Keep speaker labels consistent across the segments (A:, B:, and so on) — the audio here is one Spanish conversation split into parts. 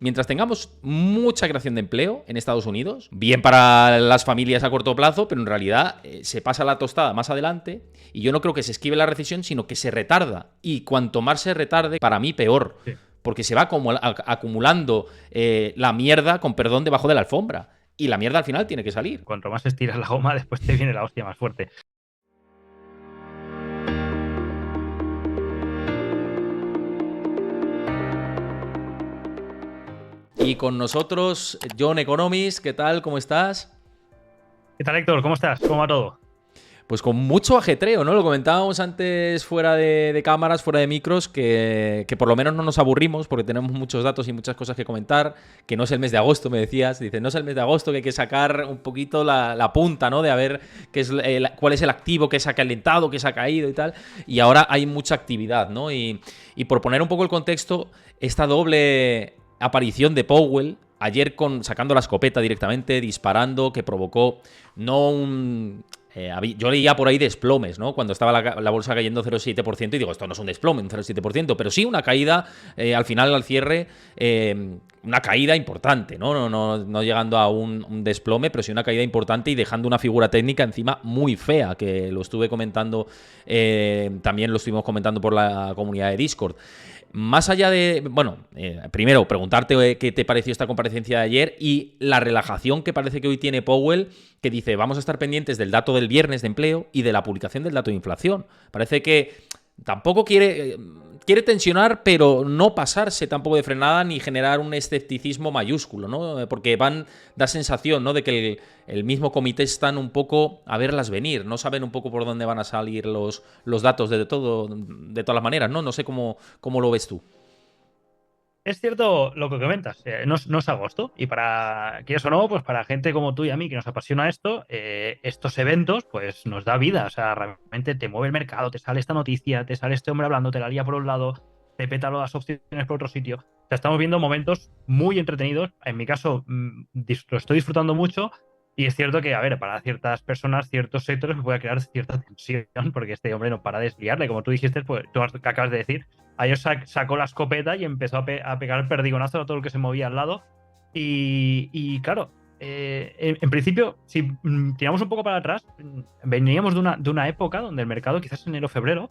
A: mientras tengamos mucha creación de empleo en Estados Unidos, bien para las familias a corto plazo, pero en realidad se pasa la tostada más adelante y yo no creo que se esquive la recesión, sino que se retarda. Y cuanto más se retarde, para mí peor.
B: Sí.
A: Porque se va acumulando la mierda, con perdón, debajo de la alfombra. Y la mierda al final tiene que salir.
B: Cuanto más estiras la goma, después te viene la hostia más fuerte.
A: Y con nosotros, John Economist, ¿qué tal? ¿Cómo estás?
B: ¿Qué tal, Héctor? ¿Cómo estás? ¿Cómo va todo?
A: Pues con mucho ajetreo, ¿no? Lo comentábamos antes fuera de cámaras, fuera de micros, que por lo menos no nos aburrimos porque tenemos muchos datos y muchas cosas que comentar, que no es el mes de agosto, me decías. Dices, no es el mes de agosto, que hay que sacar un poquito la punta, ¿no? De a ver cuál es el activo que se ha calentado, que se ha caído y tal. Y ahora hay mucha actividad, ¿no? Y por poner un poco el contexto, esta doble aparición de Powell, ayer sacando la escopeta directamente, disparando, que provocó no un... yo leía por ahí desplomes, ¿no? Cuando estaba la bolsa cayendo 0,7% y digo, esto no es un desplome, un 0,7%, pero sí una caída, al final, al cierre, una caída importante, ¿no? No llegando a un desplome, pero sí una caída importante y dejando una figura técnica encima muy fea, que lo estuve comentando, también lo estuvimos comentando por la comunidad de Discord. Más allá de, bueno, primero preguntarte qué te pareció esta comparecencia de ayer y la relajación que parece que hoy tiene Powell, que dice, vamos a estar pendientes del dato del viernes de empleo y de la publicación del dato de inflación. Parece que tampoco quiere tensionar, pero no pasarse tampoco de frenada ni generar un escepticismo mayúsculo, ¿no? Porque da sensación, ¿no? De que el mismo comité están un poco a verlas venir, no saben un poco por dónde van a salir los datos de todas las maneras, ¿no? No sé cómo lo ves tú.
B: Es cierto lo que comentas, no es agosto y quieres o no, pues para gente como tú y a mí que nos apasiona esto, estos eventos pues nos da vida, o sea, realmente te mueve el mercado, te sale esta noticia, te sale este hombre hablando, te la lía por un lado, te peta las opciones por otro sitio. O sea, estamos viendo momentos muy entretenidos, en mi caso lo estoy disfrutando mucho y es cierto que, a ver, para ciertas personas, ciertos sectores me puede crear cierta tensión porque este hombre no para de desviarle, como tú dijiste, pues tú acabas de decir. Ayer sacó la escopeta y empezó a pegar el perdigonazo a todo lo que se movía al lado. Y claro, en principio, si tiramos un poco para atrás, veníamos de una época donde el mercado, quizás enero-febrero,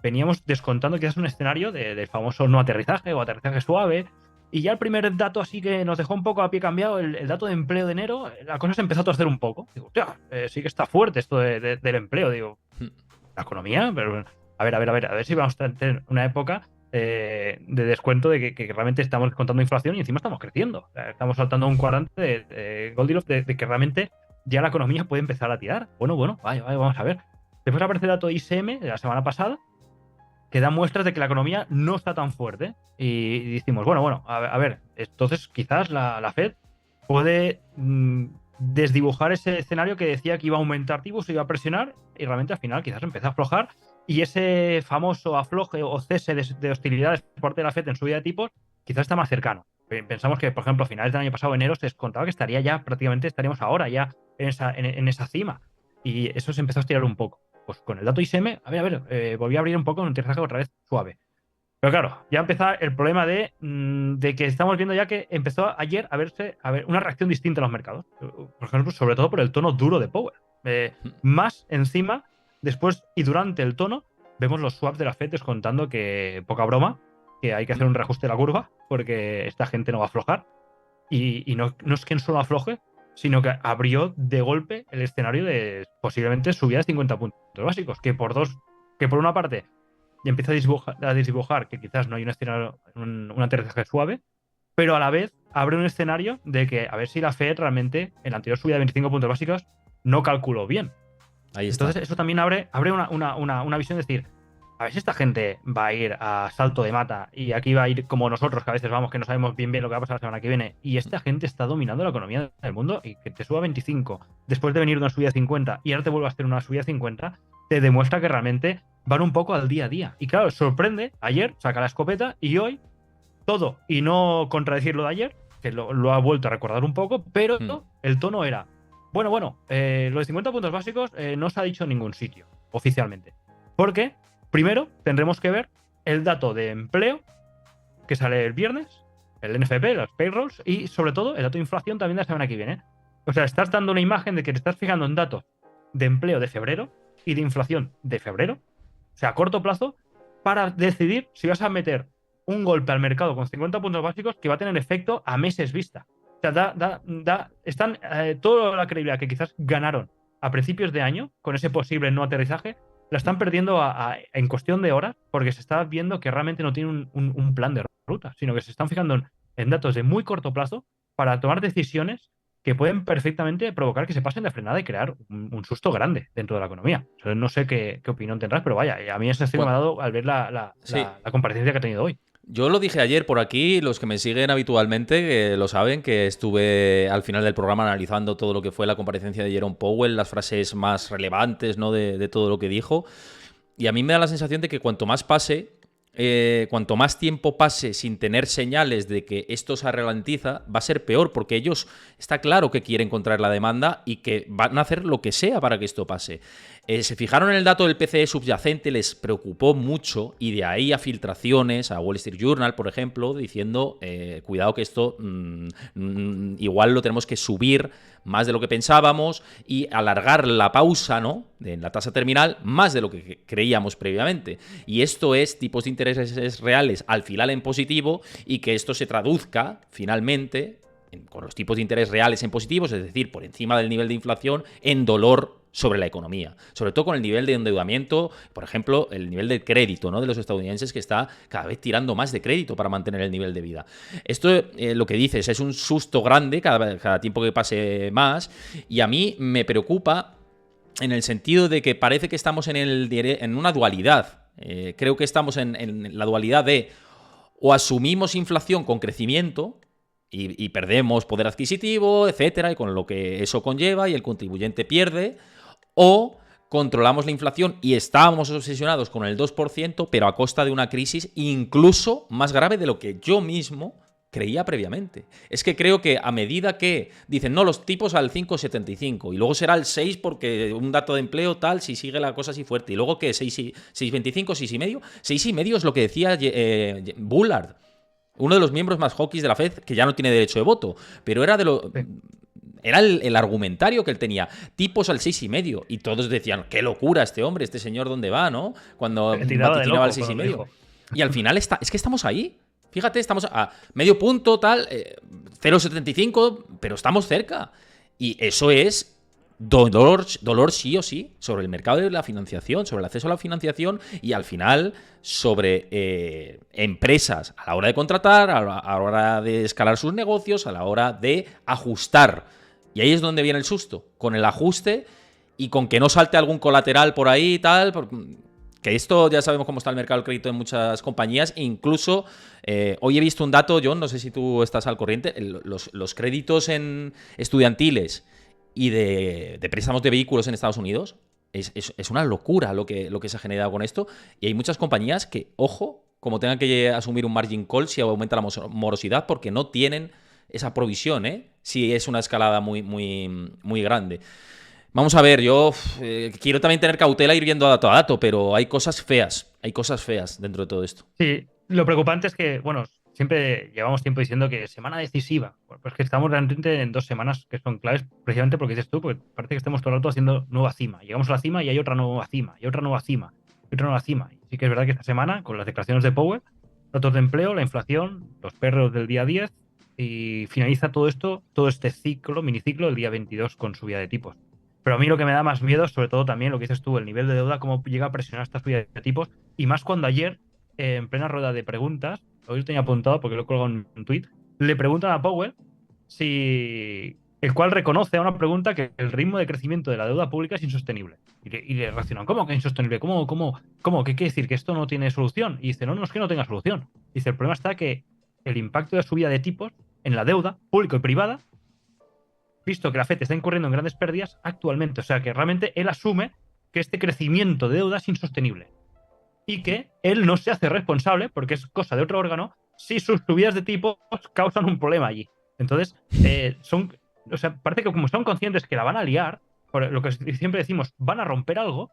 B: veníamos descontando quizás un escenario del famoso no aterrizaje o aterrizaje suave. Y ya el primer dato así que nos dejó un poco a pie cambiado, el dato de empleo de enero, la cosa se empezó a torcer un poco. Digo, hostia, sí que está fuerte esto del empleo. Digo, la economía, pero a ver si vamos a tener una época de descuento de que realmente estamos descontando inflación y encima estamos creciendo. O sea, estamos saltando un cuadrante de Goldilocks de que realmente ya la economía puede empezar a tirar. Bueno, vaya, vamos a ver. Después aparece el dato de ISM de la semana pasada que da muestras de que la economía no está tan fuerte. Y decimos, bueno, a ver, entonces quizás la Fed puede desdibujar ese escenario que decía que iba a aumentar tipos, se iba a presionar, y realmente al final quizás empezó a aflojar. Y ese famoso afloje o cese de hostilidades por parte de la Fed en subida de tipos quizás está más cercano. Pensamos que, por ejemplo, a finales del año pasado, enero, se descontaba que estaría ya, prácticamente estaríamos ahora ya en esa cima. Y eso se empezó a estirar un poco. Pues con el dato ISM, volví a abrir un poco un aterrizaje otra vez suave. Pero claro, ya empezó el problema de que estamos viendo ya que empezó ayer a ver una reacción distinta en los mercados. Por ejemplo, sobre todo por el tono duro de Powell. Más encima, después y durante el tono, vemos los swaps de la Fed descontando que, poca broma, que hay que hacer un reajuste de la curva porque esta gente no va a aflojar. Y no es que solo afloje, sino que abrió de golpe el escenario de posiblemente subida de 50 puntos básicos, que por una parte ya empieza a desdibujar que quizás no hay un escenario, un aterrizaje suave, pero a la vez abre un escenario de que a ver si la Fed realmente en la anterior subida de 25 puntos básicos no calculó bien.
A: Ahí está.
B: Entonces eso también abre una visión de decir, a ver si esta gente va a ir a salto de mata y aquí va a ir como nosotros, que a veces vamos, que no sabemos bien lo que va a pasar la semana que viene, y esta gente está dominando la economía del mundo y que te suba 25 después de venir de una subida de 50 y ahora te vuelve a hacer una subida de 50, te demuestra que realmente van un poco al día a día. Y claro, sorprende, ayer saca la escopeta y hoy todo, y no contradecir lo de ayer, que lo ha vuelto a recordar un poco, pero el tono era, bueno, los 50 puntos básicos no se ha dicho en ningún sitio, oficialmente. Porque primero tendremos que ver el dato de empleo que sale el viernes el NFP, los payrolls y sobre todo el dato de inflación también de la semana que viene. O sea, estás dando una imagen de que te estás fijando en datos de empleo de febrero y de inflación de febrero, o sea, a corto plazo, para decidir si vas a meter un golpe al mercado con 50 puntos básicos que va a tener efecto a meses vista. O sea, están toda la credibilidad que quizás ganaron a principios de año con ese posible no aterrizaje, la están perdiendo en cuestión de horas porque se está viendo que realmente no tienen un plan de ruta, sino que se están fijando en datos de muy corto plazo para tomar decisiones que pueden perfectamente provocar que se pasen de frenada y crear un susto grande dentro de la economía. O sea, no sé qué opinión tendrás, pero vaya, a mí esa sensación me ha dado al ver
A: Sí.
B: la comparecencia que ha tenido hoy.
A: Yo lo dije ayer por aquí, los que me siguen habitualmente lo saben, que estuve al final del programa analizando todo lo que fue la comparecencia de Jerome Powell, las frases más relevantes, ¿no? de todo lo que dijo. Y a mí me da la sensación de que cuanto más tiempo pase sin tener señales de que esto se ralentiza, va a ser peor, porque ellos está claro que quieren contraer la demanda y que van a hacer lo que sea para que esto pase. Se fijaron en el dato del PCE subyacente, les preocupó mucho y de ahí a filtraciones, a Wall Street Journal, por ejemplo, diciendo, cuidado que esto igual lo tenemos que subir más de lo que pensábamos y alargar la pausa, ¿no?, en la tasa terminal más de lo que creíamos previamente. Y esto es tipos de intereses reales al final en positivo y que esto se traduzca finalmente con los tipos de interés reales en positivos, es decir, por encima del nivel de inflación, en dolor sobre la economía, sobre todo con el nivel de endeudamiento, por ejemplo, el nivel de crédito, ¿no?, de los estadounidenses, que está cada vez tirando más de crédito para mantener el nivel de vida. Esto, lo que dices, es un susto grande cada tiempo que pase más, y a mí me preocupa en el sentido de que parece que estamos en una dualidad. Creo que estamos en la dualidad de o asumimos inflación con crecimiento y perdemos poder adquisitivo, etcétera, y con lo que eso conlleva y el contribuyente pierde, o controlamos la inflación y estábamos obsesionados con el 2%, pero a costa de una crisis incluso más grave de lo que yo mismo creía previamente. Es que creo que a medida que dicen, no, los tipos al 5,75 y luego será el 6 porque un dato de empleo tal, si sigue la cosa así fuerte, y luego que 6,25, 6,5, 6,5 es lo que decía Bullard, uno de los miembros más hawkish de la Fed, que ya no tiene derecho de voto, pero era de lo...
B: Sí.
A: Era el argumentario que él tenía. Tipos al 6,5. Y todos decían, qué locura este hombre, este señor, ¿dónde va, no? Cuando
B: Tiraba de
A: vaticinaba el
B: loco
A: seis y
B: cuando lo
A: medio.
B: dijo.
A: Y al final es que estamos ahí. Fíjate, estamos a medio punto, tal, 0,75, pero estamos cerca. Y eso es dolor sí o sí sobre el mercado de la financiación, sobre el acceso a la financiación y al final sobre empresas a la hora de contratar, a la hora de escalar sus negocios, a la hora de ajustar. Y ahí es donde viene el susto, con el ajuste y con que no salte algún colateral por ahí y tal, que esto ya sabemos cómo está el mercado del crédito en muchas compañías. Incluso hoy he visto un dato, John, no sé si tú estás al corriente, los créditos estudiantiles y de préstamos de vehículos en Estados Unidos es una locura lo que se ha generado con esto. Y hay muchas compañías que, ojo, como tengan que asumir un margin call si aumenta la morosidad, porque no tienen esa provisión, si es una escalada muy, muy, muy grande. Vamos a ver, yo quiero también tener cautela ir viendo dato a dato, pero hay cosas feas dentro de todo esto.
B: Sí, lo preocupante es que, bueno, siempre llevamos tiempo diciendo que semana decisiva. Bueno, pues que estamos realmente en 2 semanas que son claves, precisamente porque dices tú, porque parece que estemos todo el rato haciendo nueva cima. Llegamos a la cima y hay otra nueva cima, y otra nueva cima, y otra nueva cima. Y sí que es verdad que esta semana, con las declaraciones de Powell, datos de empleo, la inflación, los perros del día 10, y finaliza todo esto, todo este ciclo, miniciclo, el día 22 con subida de tipos. Pero a mí lo que me da más miedo, sobre todo también lo que dices tú, el nivel de deuda, cómo llega a presionar esta subida de tipos, y más cuando ayer en plena rueda de preguntas, hoy lo tenía apuntado porque lo he colgado en un tweet, le preguntan a Powell si el cual reconoce a una pregunta que el ritmo de crecimiento de la deuda pública es insostenible. Y le reaccionan, ¿cómo que insostenible? ¿Cómo? ¿Qué quiere decir? ¿Que esto no tiene solución? Y dice, no, no es que no tenga solución. Dice, el problema está que el impacto de la subida de tipos en la deuda pública y privada, visto que la FED está incurriendo en grandes pérdidas actualmente. O sea que realmente él asume que este crecimiento de deuda es insostenible y que él no se hace responsable, porque es cosa de otro órgano, si sus subidas de tipos causan un problema allí. Entonces, o sea, parece que como son conscientes que la van a liar, por lo que siempre decimos, van a romper algo,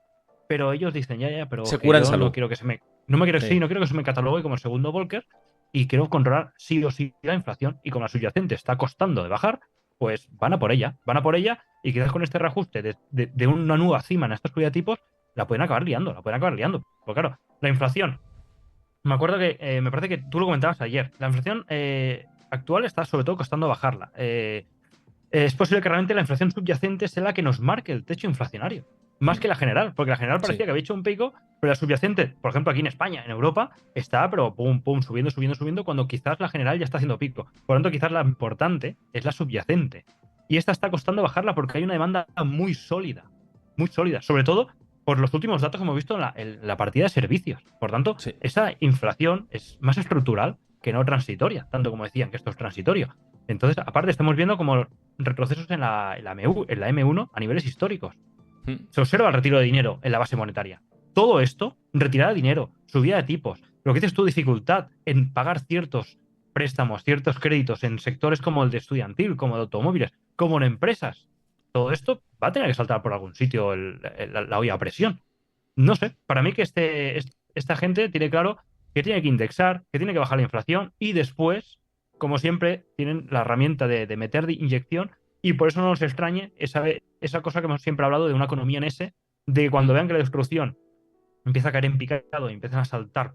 B: pero ellos dicen, ya, pero
A: Se
B: que
A: cura en
B: yo no
A: salud.
B: quiero que se me... No me quiero, sí,
A: Sí.
B: no quiero que se me catalogue como el segundo Volcker, y quiero controlar sí o sí la inflación, y como la subyacente está costando de bajar, pues van a por ella, y quizás con este reajuste de una nueva cima en estos cuidatipos, la pueden acabar liando, la pueden acabar liando. Porque claro, la inflación, me acuerdo que, me parece que tú lo comentabas ayer, la inflación actual está sobre todo costando bajarla. Es posible que realmente la inflación subyacente sea la que nos marque el techo inflacionario, más que la general, porque la general
A: Sí.
B: parecía que había hecho un pico, pero la subyacente, por ejemplo, aquí en España, en Europa, está, pero pum, pum, subiendo, subiendo, subiendo, cuando quizás la general ya está haciendo pico. Por lo tanto, quizás la importante es la subyacente. Y esta está costando bajarla porque hay una demanda muy sólida, sobre todo por los últimos datos que hemos visto en la partida de servicios. Por tanto,
A: Sí.
B: esa inflación es más estructural que no transitoria, tanto como decían que esto es transitorio. Entonces, aparte, estamos viendo como retrocesos en la M1 a niveles históricos.
A: Mm.
B: Se observa el retiro de dinero en la base monetaria. Todo esto, retirada de dinero, subida de tipos, lo que dices tú, dificultad en pagar ciertos préstamos, ciertos créditos en sectores como el de estudiantil, como de automóviles, como en empresas. Todo esto va a tener que saltar por algún sitio la olla a presión. No sé, para mí que esta gente tiene claro que tiene que indexar, que tiene que bajar la inflación y después, como siempre, tienen la herramienta de meter de inyección, y por eso no nos extrañe esa cosa que hemos siempre hablado de una economía en S, de que cuando
A: Mm.
B: vean que la destrucción empieza a caer en picado y empiezan a saltar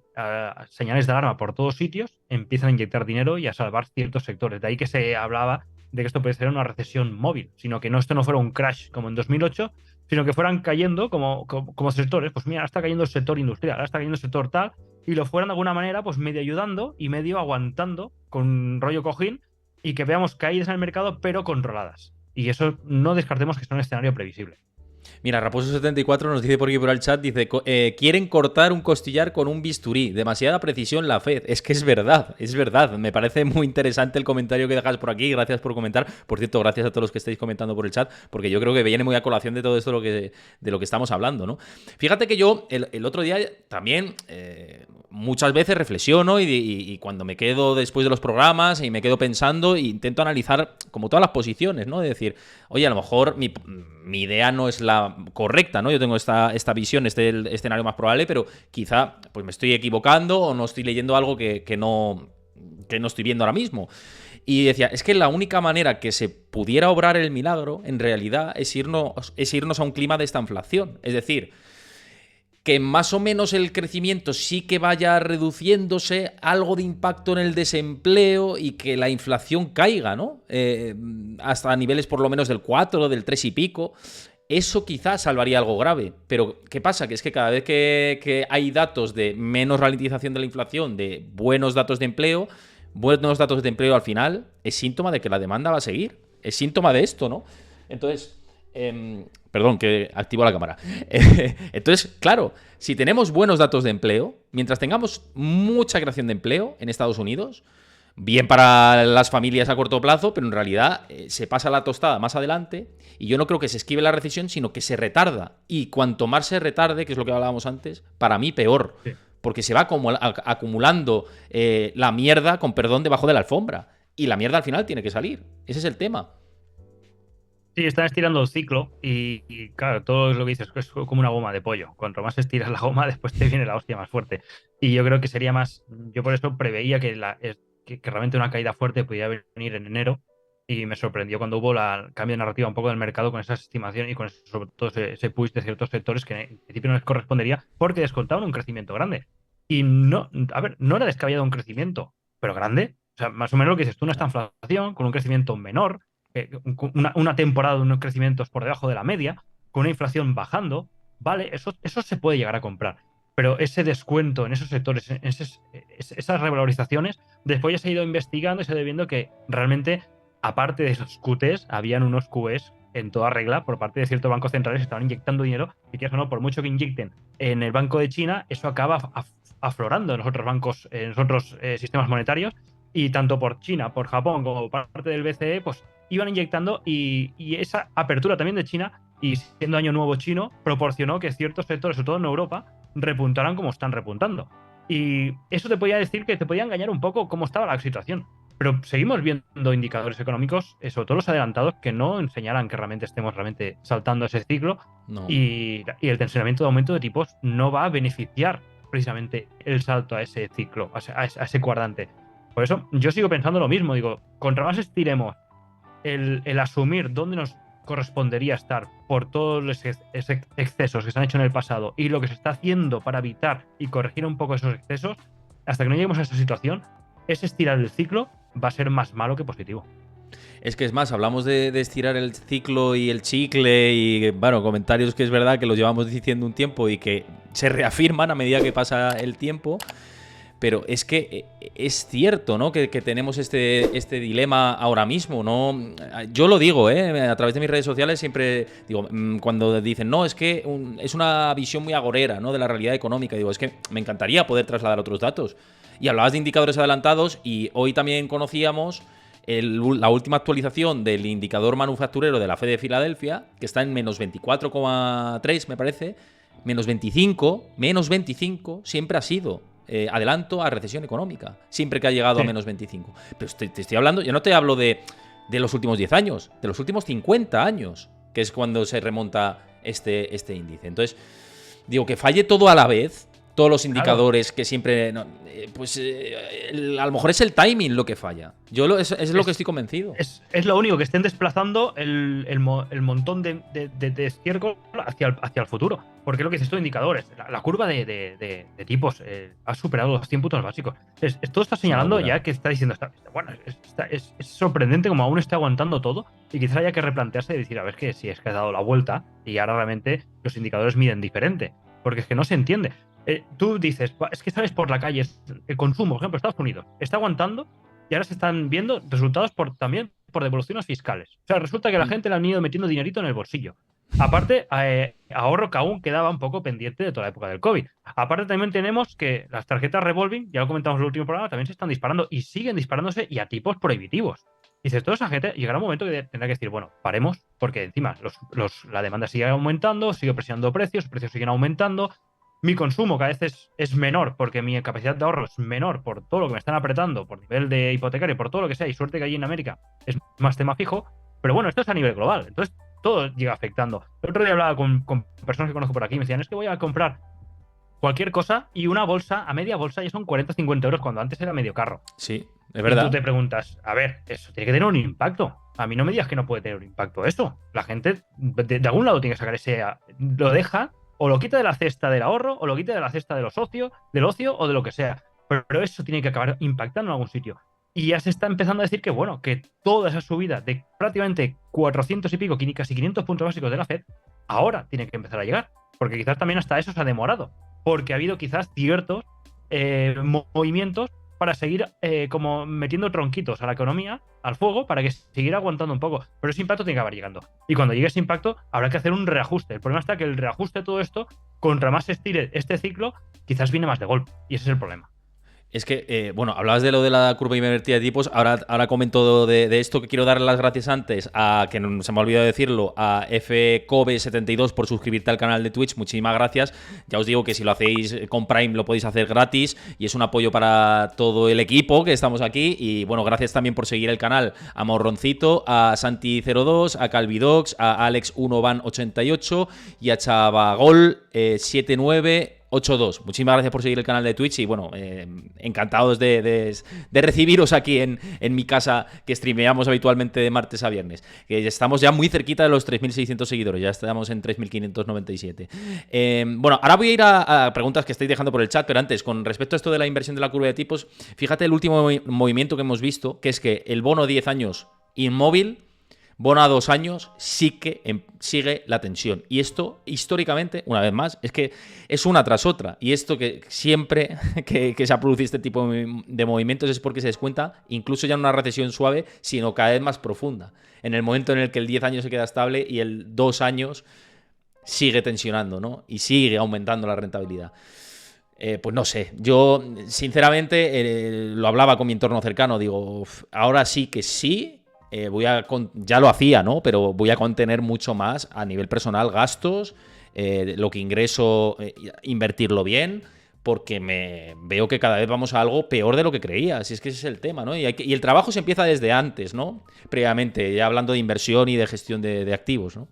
B: señales de alarma por todos sitios, empiezan a inyectar dinero y a salvar ciertos sectores. De ahí que se hablaba de que esto puede ser una recesión móvil, sino que esto no fuera un crash como en 2008, sino que fueran cayendo como sectores. Pues mira, ahora está cayendo el sector industrial, ahora está cayendo el sector tal, y lo fueran de alguna manera pues medio ayudando y medio aguantando con rollo cojín, y que veamos caídas en el mercado pero controladas. Y eso no descartemos que sea un escenario previsible.
A: Mira, Raposo74 nos dice por aquí por el chat, dice, quieren cortar un costillar con un bisturí, demasiada precisión la Fed. Es que es verdad. Me parece muy interesante el comentario que dejas por aquí, gracias por comentar. Por cierto, gracias a todos los que estáis comentando por el chat, porque yo creo que viene muy a colación de todo esto de lo que estamos hablando, ¿no? Fíjate que yo el otro día también muchas veces reflexiono y cuando me quedo después de los programas y me quedo pensando, intento analizar como todas las posiciones, ¿no? De decir, oye, a lo mejor mi idea no es la correcta, ¿no? Yo tengo esta visión, el escenario más probable, pero quizá pues me estoy equivocando o no estoy leyendo algo que no estoy viendo ahora mismo. Y decía, es que la única manera que se pudiera obrar el milagro, en realidad, es irnos a un clima de esta inflación. Es decir, que más o menos el crecimiento sí que vaya reduciéndose, algo de impacto en el desempleo y que la inflación caiga, ¿no? Hasta niveles por lo menos del 4, del 3 y pico. Eso quizás salvaría algo grave. Pero, ¿qué pasa? Que es que cada vez que hay datos de menos ralentización de la inflación, de buenos datos de empleo al final es síntoma de que la demanda va a seguir. Es síntoma de esto, ¿no? Entonces... perdón, que activo la cámara. Entonces, claro, si tenemos buenos datos de empleo, mientras tengamos mucha creación de empleo en Estados Unidos, bien para las familias a corto plazo, pero en realidad se pasa la tostada más adelante y yo no creo que se esquive la recesión, sino que se retarda. Y cuanto más se retarde, que es lo que hablábamos antes, para mí peor.
B: Sí.
A: Porque se va acumulando la mierda, con perdón, debajo de la alfombra. Y la mierda al final tiene que salir. Ese es el tema.
B: Sí, están estirando el ciclo claro, todo es lo que dices, es como una goma de pollo. Cuanto más estiras la goma, después te viene la hostia más fuerte. Y yo creo que sería más, yo por eso preveía que realmente una caída fuerte podía venir en enero, y me sorprendió cuando hubo el cambio de narrativa un poco del mercado con esas estimaciones y con sobre todo ese push de ciertos sectores que en principio no les correspondería porque descontaban un crecimiento grande. Y no, a ver, no era descabellado un crecimiento, pero grande. O sea, más o menos lo que dices tú, una esta inflación con un crecimiento menor, una temporada de unos crecimientos por debajo de la media, con una inflación bajando, vale, eso se puede llegar a comprar. Pero ese descuento en esos sectores, esas revalorizaciones, después ya se ha ido investigando y se ha ido viendo que realmente, aparte de esos QTs, habían unos QEs en toda regla por parte de ciertos bancos centrales que estaban inyectando dinero, y que eso no, por mucho que inyecten en el Banco de China, eso acaba aflorando en los otros bancos, en los otros sistemas monetarios, y tanto por China, por Japón, como por parte del BCE, pues iban inyectando, y esa apertura también de China, y siendo año nuevo chino, proporcionó que ciertos sectores, sobre todo en Europa, repuntaran como están repuntando. Y eso te podía decir que te podía engañar un poco cómo estaba la situación. Pero seguimos viendo indicadores económicos, sobre todo los adelantados, que no enseñaran que realmente estemos realmente saltando ese ciclo,
A: No.
B: y el tensionamiento de aumento de tipos no va a beneficiar precisamente el salto a ese ciclo, a ese cuadrante. Por eso yo sigo pensando lo mismo. Digo, contra más estiremos el asumir dónde nos correspondería estar por todos los excesos que se han hecho en el pasado y lo que se está haciendo para evitar y corregir un poco esos excesos, hasta que no lleguemos a esa situación, ese estirar el ciclo va a ser más malo que positivo.
A: Es que es más, hablamos de estirar el ciclo y el chicle y, bueno, comentarios que es verdad que los llevamos diciendo un tiempo y que se reafirman a medida que pasa el tiempo. Pero es que es cierto, ¿no? Que tenemos este dilema ahora mismo, ¿no? Yo lo digo, a través de mis redes sociales siempre digo, cuando dicen, no, es que es una visión muy agorera, ¿no? De la realidad económica. Digo, es que me encantaría poder trasladar otros datos. Y hablabas de indicadores adelantados y hoy también conocíamos la última actualización del indicador manufacturero de la Fed de Filadelfia, que está en menos 24,3, me parece. Menos 25 siempre ha sido adelanto a recesión económica, siempre que ha llegado a menos 25. Pero te estoy hablando, yo no te hablo de los últimos 10 años, de los últimos 50 años, que es cuando se remonta este índice. Entonces, digo, que falle todo a la vez, todos los indicadores, claro, que siempre... No, a lo mejor es el timing lo que falla. Es lo que estoy convencido.
B: Es lo único, que estén desplazando el montón de estiércol hacia el futuro. Porque es lo que dices tú, indicadores. La curva de tipos ha superado los 100 puntos básicos. Todo está señalando ya que está diciendo... Bueno, es sorprendente como aún está aguantando todo y quizás haya que replantearse y decir, a ver, que si es que ha dado la vuelta y ahora realmente los indicadores miden diferente. Porque es que no se entiende. Tú dices, es que sales por la calle, el consumo, por ejemplo, Estados Unidos está aguantando y ahora se están viendo resultados también por devoluciones fiscales. O sea, resulta que la gente le han ido metiendo dinerito en el bolsillo. Aparte, ahorro que aún quedaba un poco pendiente de toda la época del COVID. Aparte, también tenemos que las tarjetas revolving, ya lo comentamos en el último programa, también se están disparando y siguen disparándose y a tipos prohibitivos. Dices, toda esa gente llegará un momento que tendrá que decir, bueno, paremos, porque encima la demanda sigue aumentando, sigue presionando precios, los precios siguen aumentando, mi consumo cada vez es menor porque mi capacidad de ahorro es menor por todo lo que me están apretando, por nivel de hipotecario, por todo lo que sea, y suerte que allí en América es más tema fijo, pero bueno, esto es a nivel global, entonces todo llega afectando. El otro día hablaba con personas que conozco por aquí y me decían, es que voy a comprar cualquier cosa y una bolsa, a media bolsa ya son 40 o 50 euros cuando antes era medio carro.
A: Sí, es verdad.
B: Y tú te preguntas, a ver, eso tiene que tener un impacto. A mí no me digas que no puede tener un impacto eso. La gente de algún lado tiene que sacar ese... Lo deja o lo quita de la cesta del ahorro, o lo quita de la cesta del ocio o de lo que sea. Pero eso tiene que acabar impactando en algún sitio. Y ya se está empezando a decir que, bueno, que toda esa subida de prácticamente 400 y pico, casi 500 puntos básicos de la Fed, ahora tiene que empezar a llegar. Porque quizás también hasta eso se ha demorado. Porque ha habido quizás ciertos movimientos para seguir como metiendo tronquitos a la economía, al fuego, para que siguiera aguantando un poco. Pero ese impacto tiene que acabar llegando. Y cuando llegue ese impacto, habrá que hacer un reajuste. El problema está que el reajuste de todo esto, contra más se estire este ciclo, quizás viene más de golpe. Y ese es el problema.
A: Es que, bueno, hablabas de lo de la curva invertida de tipos, ahora comento de esto, que quiero darle las gracias antes a, que no, se me ha olvidado decirlo, a FCOBE72 por suscribirte al canal de Twitch, muchísimas gracias. Ya os digo que si lo hacéis con Prime lo podéis hacer gratis y es un apoyo para todo el equipo que estamos aquí. Y bueno, gracias también por seguir el canal a Morroncito, a Santi02, a Calvidox, a Alex1van88 y a Chavagol7982. Muchísimas gracias por seguir el canal de Twitch y bueno, encantados de recibiros aquí en mi casa, que streameamos habitualmente de martes a viernes. Que estamos ya muy cerquita de los 3.600 seguidores, ya estamos en 3.597. Bueno, ahora voy a ir a preguntas que estáis dejando por el chat, pero antes, con respecto a esto de la inversión de la curva de tipos, fíjate el último movimiento que hemos visto, que es que el bono 10 años inmóvil, bono a 2 años, sigue la tensión. Y esto, históricamente, una vez más, es que es una tras otra. Y esto que siempre que se ha producido este tipo de movimientos es porque se descuenta, incluso ya no una recesión suave, sino cada vez más profunda. En el momento en el que el 10 años se queda estable y el 2 años sigue tensionando, ¿no? Y sigue aumentando la rentabilidad. Pues no sé, yo sinceramente lo hablaba con mi entorno cercano, digo, ahora sí que sí. Ya lo hacía, ¿no? Pero voy a contener mucho más a nivel personal gastos, lo que ingreso, invertirlo bien, porque me veo que cada vez vamos a algo peor de lo que creía. Si es que ese es el tema, ¿no? Y el trabajo se empieza desde antes, ¿no? Previamente, ya hablando de inversión y de gestión de activos, ¿no?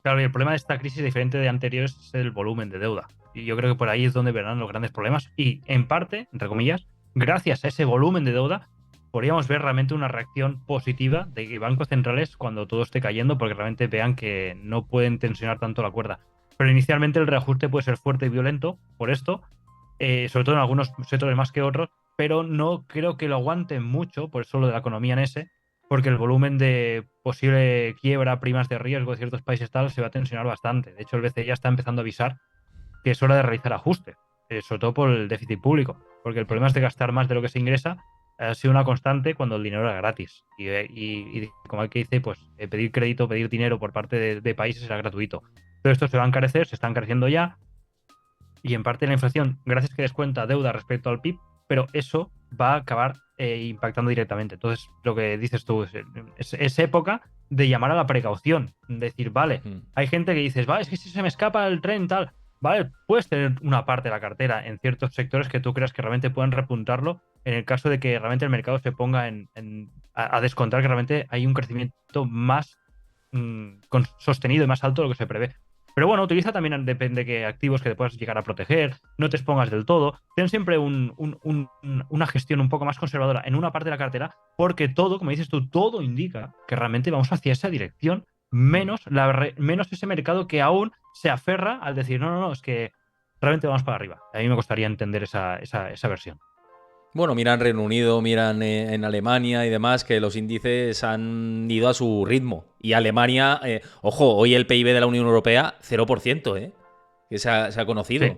B: Claro, y el problema de esta crisis, diferente de anteriores, es el volumen de deuda. Y yo creo que por ahí es donde verán los grandes problemas. Y en parte, entre comillas, gracias a ese volumen de deuda, podríamos ver realmente una reacción positiva de bancos centrales cuando todo esté cayendo, porque realmente vean que no pueden tensionar tanto la cuerda. Pero inicialmente el reajuste puede ser fuerte y violento por esto, sobre todo en algunos sectores más que otros, pero no creo que lo aguanten mucho, por eso lo de la economía en ese, porque el volumen de posible quiebra, primas de riesgo de ciertos países tal se va a tensionar bastante. De hecho, el BCE ya está empezando a avisar que es hora de realizar ajustes, sobre todo por el déficit público, porque el problema es de gastar más de lo que se ingresa ha sido una constante cuando el dinero era gratis. Y como el que dice, pues pedir crédito, pedir dinero por parte de países era gratuito. Todo esto se va a encarecer, se está encareciendo ya, y en parte la inflación, gracias que descuenta deuda respecto al PIB, pero eso va a acabar impactando directamente. Entonces, lo que dices tú es época de llamar a la precaución, decir, vale,
A: Ujú.
B: hay gente que dices, vale, es que si se me escapa el tren, tal, vale, puedes tener una parte de la cartera en ciertos sectores que tú creas que realmente pueden repuntarlo en el caso de que realmente el mercado se ponga a descontar que realmente hay un crecimiento más sostenido y más alto de lo que se prevé. Pero bueno, utiliza también, depende de qué activos que te puedas llegar a proteger, no te expongas del todo. Ten siempre una gestión un poco más conservadora en una parte de la cartera, porque todo, como dices tú, todo indica que realmente vamos hacia esa dirección,
A: Mm.
B: menos ese mercado que aún se aferra al decir, no, no, no, es que realmente vamos para arriba. A mí me costaría entender esa versión.
A: Bueno, mira en Reino Unido, miran en Alemania y demás, que los índices han ido a su ritmo. Y Alemania, ojo, hoy el PIB de la Unión Europea, 0%, ¿eh? Que se ha conocido.
B: Sí.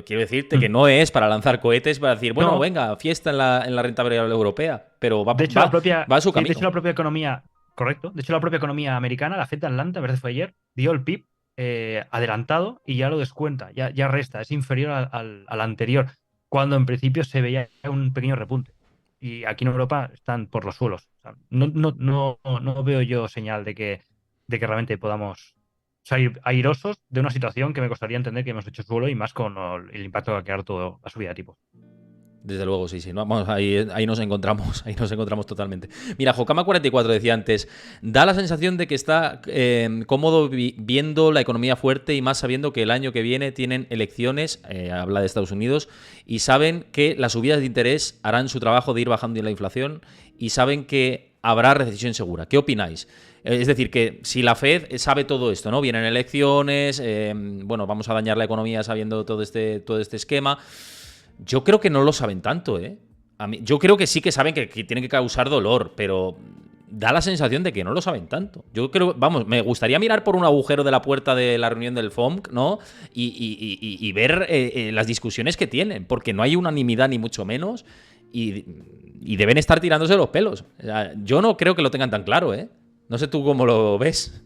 A: Quiero decirte que
B: Mm.
A: no es para lanzar cohetes, para decir, bueno,
B: No,
A: venga, fiesta en la renta variable europea, pero
B: de hecho, la propia,
A: va a su
B: sí, de hecho,
A: camino.
B: la propia economía, correcto, de hecho, la propia economía americana, la Fed de Atlanta, a ver si fue ayer, dio el PIB adelantado y ya lo descuenta, ya resta, es inferior al anterior, cuando en principio se veía un pequeño repunte. Y aquí en Europa están por los suelos. O sea, no veo yo señal de que realmente podamos salir airosos de una situación que me costaría entender que hemos hecho suelo y más con el impacto que va a quedar todo la subida de tipos.
A: Desde luego, sí, sí. No, vamos, ahí nos encontramos, ahí nos encontramos totalmente. Mira, Jokama44 decía antes, da la sensación de que está cómodo viendo la economía fuerte y más sabiendo que el año que viene tienen elecciones, habla de Estados Unidos, y saben que las subidas de interés harán su trabajo de ir bajando la inflación y saben que habrá recesión segura. ¿Qué opináis? Es decir, que si la Fed sabe todo esto, ¿no? Vienen elecciones, bueno, vamos a dañar la economía sabiendo todo este esquema. Yo creo que no lo saben tanto, ¿eh? Yo creo que sí que saben que tienen que causar dolor, pero da la sensación de que no lo saben tanto. Yo creo, vamos, me gustaría mirar por un agujero de la puerta de la reunión del FOMC, ¿no? Y ver las discusiones que tienen, porque no hay unanimidad ni mucho menos y deben estar tirándose los pelos. O sea, yo no creo que lo tengan tan claro, ¿eh? No sé tú cómo lo ves.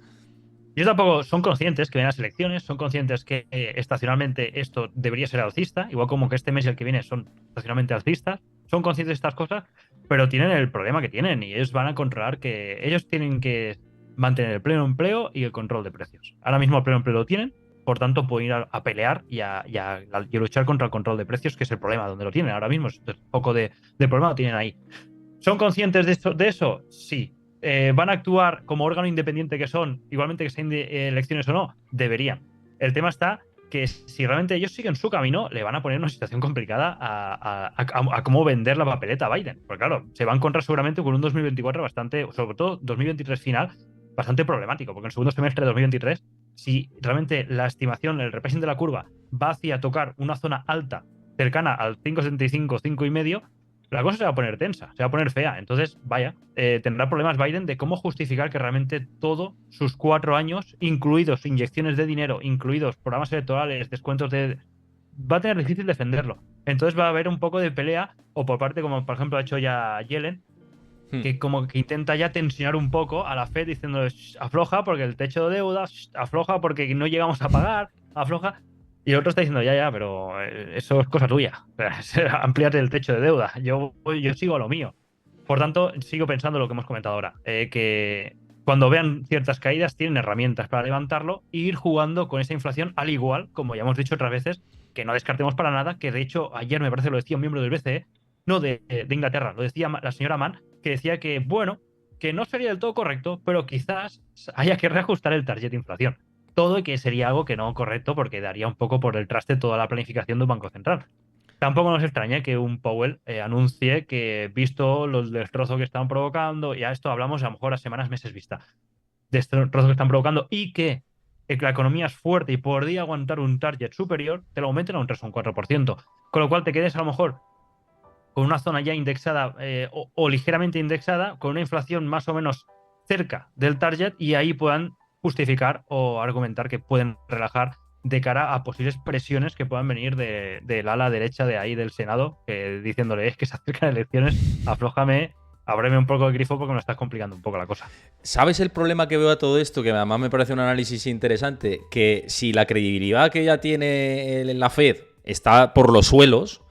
B: Ellos tampoco son conscientes que vienen las elecciones, son conscientes que estacionalmente esto debería ser alcista, igual como que este mes y el que viene son estacionalmente alcistas, son conscientes de estas cosas, pero tienen el problema que tienen y ellos van a controlar que ellos tienen que mantener el pleno empleo y el control de precios. Ahora mismo el pleno empleo lo tienen, por tanto pueden ir a pelear y a luchar contra el control de precios, que es el problema donde lo tienen ahora mismo. Un poco de problema lo tienen ahí. ¿Son conscientes de eso? Sí. ¿Van a actuar como órgano independiente que son, igualmente que sean elecciones o no? Deberían. El tema está que si realmente ellos siguen su camino, le van a poner en una situación complicada a cómo vender la papeleta a Biden. Porque claro, se va a encontrar seguramente con un 2024 bastante, sobre todo 2023 final, bastante problemático, porque en el segundo semestre de 2023, si realmente la estimación, el repricing de la curva va hacia tocar una zona alta cercana al 5,75, 5,5, la cosa se va a poner tensa, se va a poner fea. Entonces, vaya, tendrá problemas Biden de cómo justificar que realmente todos sus 4 años, incluidos inyecciones de dinero, incluidos programas electorales, descuentos de... Va a tener difícil defenderlo. Entonces va a haber un poco de pelea, o por parte, como por ejemplo ha hecho ya Yellen,
A: Hmm.
B: que como que intenta ya tensionar un poco a la Fed diciendo afloja porque el techo de deuda, afloja porque no llegamos a pagar, afloja. Y el otro está diciendo, ya, ya, pero eso es cosa tuya. O sea, amplíate el techo de deuda. Yo sigo a lo mío. Por tanto, sigo pensando lo que hemos comentado ahora, que cuando vean ciertas caídas tienen herramientas para levantarlo e ir jugando con esa inflación, al igual, como ya hemos dicho otras veces, que no descartemos para nada, que de hecho ayer me parece lo decía un miembro del BCE, no de Inglaterra, lo decía la señora Mann, que decía que, bueno, que no sería del todo correcto, pero quizás haya que reajustar el target de inflación. Todo y que sería algo que no correcto porque daría un poco por el traste toda la planificación de un banco central. Tampoco nos extraña que un Powell anuncie que, visto los destrozos que están provocando, y a esto hablamos a lo mejor a semanas, meses vista, destrozos que están provocando y que la economía es fuerte y podría aguantar un target superior, te lo aumenten a un 3 o un 4%. Con lo cual te quedes a lo mejor con una zona ya indexada o ligeramente indexada, con una inflación más o menos cerca del target y ahí puedan justificar o argumentar que pueden relajar de cara a posibles presiones que puedan venir del ala derecha de ahí del Senado, diciéndole es que se acercan elecciones, aflójame, ábreme un poco el grifo porque me estás complicando un poco la cosa.
A: ¿Sabes el problema que veo a todo esto? Que además me parece un análisis interesante. Que si la credibilidad que ya tiene la Fed está por los suelos,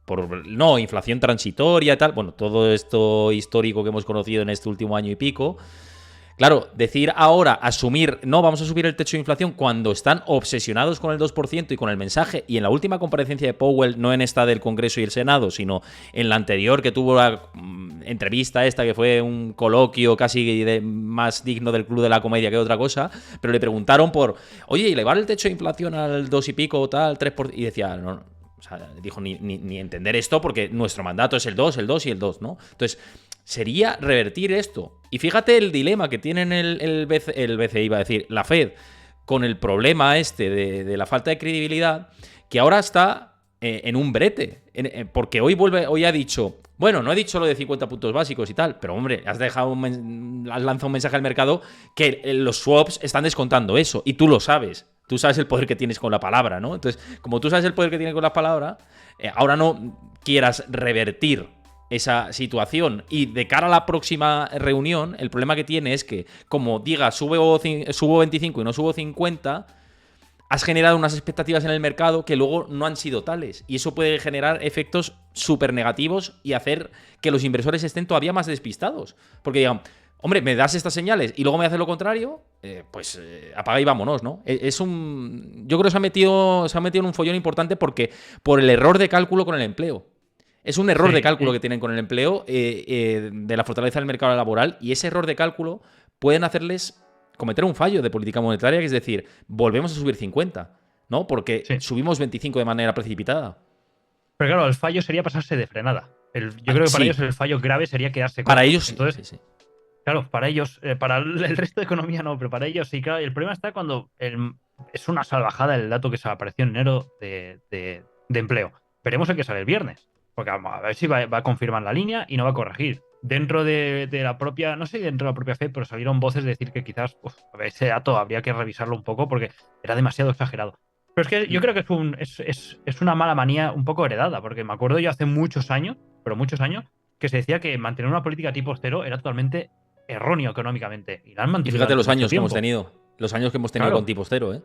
A: por no, inflación transitoria y tal, bueno, todo esto histórico que hemos conocido en este último año y pico. Claro, decir ahora, asumir, no, vamos a subir el techo de inflación cuando están obsesionados con el 2% y con el mensaje, y en la última comparecencia de Powell, no en esta del Congreso y el Senado, sino en la anterior que tuvo la entrevista esta, que fue un coloquio casi más digno del Club de la Comedia que otra cosa, pero le preguntaron por, oye, ¿y elevar el techo de inflación al 2 y pico o tal, 3%? Y decía, no, o sea, dijo, ni entender esto porque nuestro mandato es el 2 y el 2, ¿no? Entonces, sería revertir esto. Y fíjate el dilema que tienen el BCE, iba a decir, la Fed, con el problema este de la falta de credibilidad, que ahora está en un brete. Porque hoy ha dicho, bueno, no he dicho lo de 50 puntos básicos y tal, pero hombre, has lanzado un mensaje al mercado que los swaps están descontando eso, y tú lo sabes. Tú sabes el poder que tienes con la palabra, ¿no? Entonces, como tú sabes el poder que tienes con la palabra, ahora no quieras revertir esa situación. Y de cara a la próxima reunión, el problema que tiene es que, como diga, subo 25 y no subo 50, has generado unas expectativas en el mercado que luego no han sido tales. Y eso puede generar efectos súper negativos y hacer que los inversores estén todavía más despistados. Porque digan, hombre, me das estas señales y luego me haces lo contrario, apaga y vámonos, ¿no? Yo creo que se ha metido en un follón importante porque por el error de cálculo con el empleo. Es un error de
B: Sí,
A: cálculo que tienen con el empleo de la fortaleza del mercado laboral, y ese error de cálculo pueden hacerles cometer un fallo de política monetaria, que es decir, volvemos a subir 50, ¿no? Porque
B: sí.
A: subimos 25 de manera precipitada.
B: Pero claro, el fallo sería pasarse de frenada. Yo creo que para ellos
A: Sí,
B: el fallo grave sería quedarse
A: para
B: cortos.
A: ellos sí,
B: Entonces,
A: sí, sí.
B: claro, para ellos, para el resto de economía no, pero para ellos sí, claro. El problema está cuando es una salvajada el dato que se apareció en enero de empleo. Veremos el que sale el viernes, porque vamos a ver si va a confirmar la línea y no va a corregir. Dentro de la propia, no sé, dentro de la propia Fed, pero salieron voces de decir que quizás a ver, ese dato habría que revisarlo un poco porque era demasiado exagerado. Pero es que yo creo que es una mala manía un poco heredada, porque me acuerdo yo hace muchos años, pero muchos años, que se decía que mantener una política tipo cero era totalmente erróneo económicamente. Y la han
A: Y
B: mantenido
A: fíjate
B: durante
A: los
B: mucho
A: años que hemos
B: tiempo.
A: tenido. Los años que hemos tenido con
B: Claro.
A: tipos cero, ¿eh?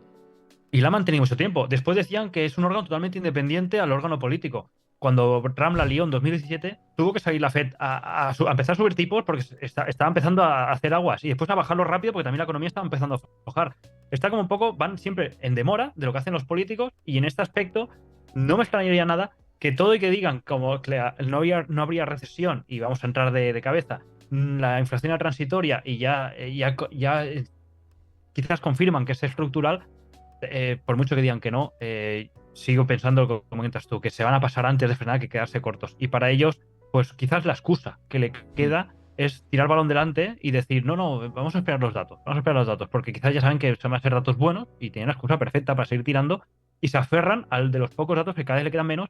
B: Y la han mantenido mucho tiempo. Después decían que es un órgano totalmente independiente al órgano político. Cuando Trump la lió en 2017, tuvo que salir la Fed a empezar a subir tipos porque estaba empezando a hacer aguas y después a bajarlo rápido porque también la economía estaba empezando a aflojar. Está como un poco, van siempre en demora de lo que hacen los políticos, y en este aspecto no me extrañaría nada que todo y que digan como que no habría recesión y vamos a entrar de cabeza, la inflación era transitoria y ya quizás confirman que es estructural. Por mucho que digan que no, sigo pensando, como comentas tú, que se van a pasar antes de frenar que quedarse cortos. Y para ellos, pues quizás la excusa que le queda es tirar balón delante y decir, no, no, vamos a esperar los datos, porque quizás ya saben que se van a ser datos buenos y tienen la excusa perfecta para seguir tirando, y se aferran al de los pocos datos que cada vez le quedan menos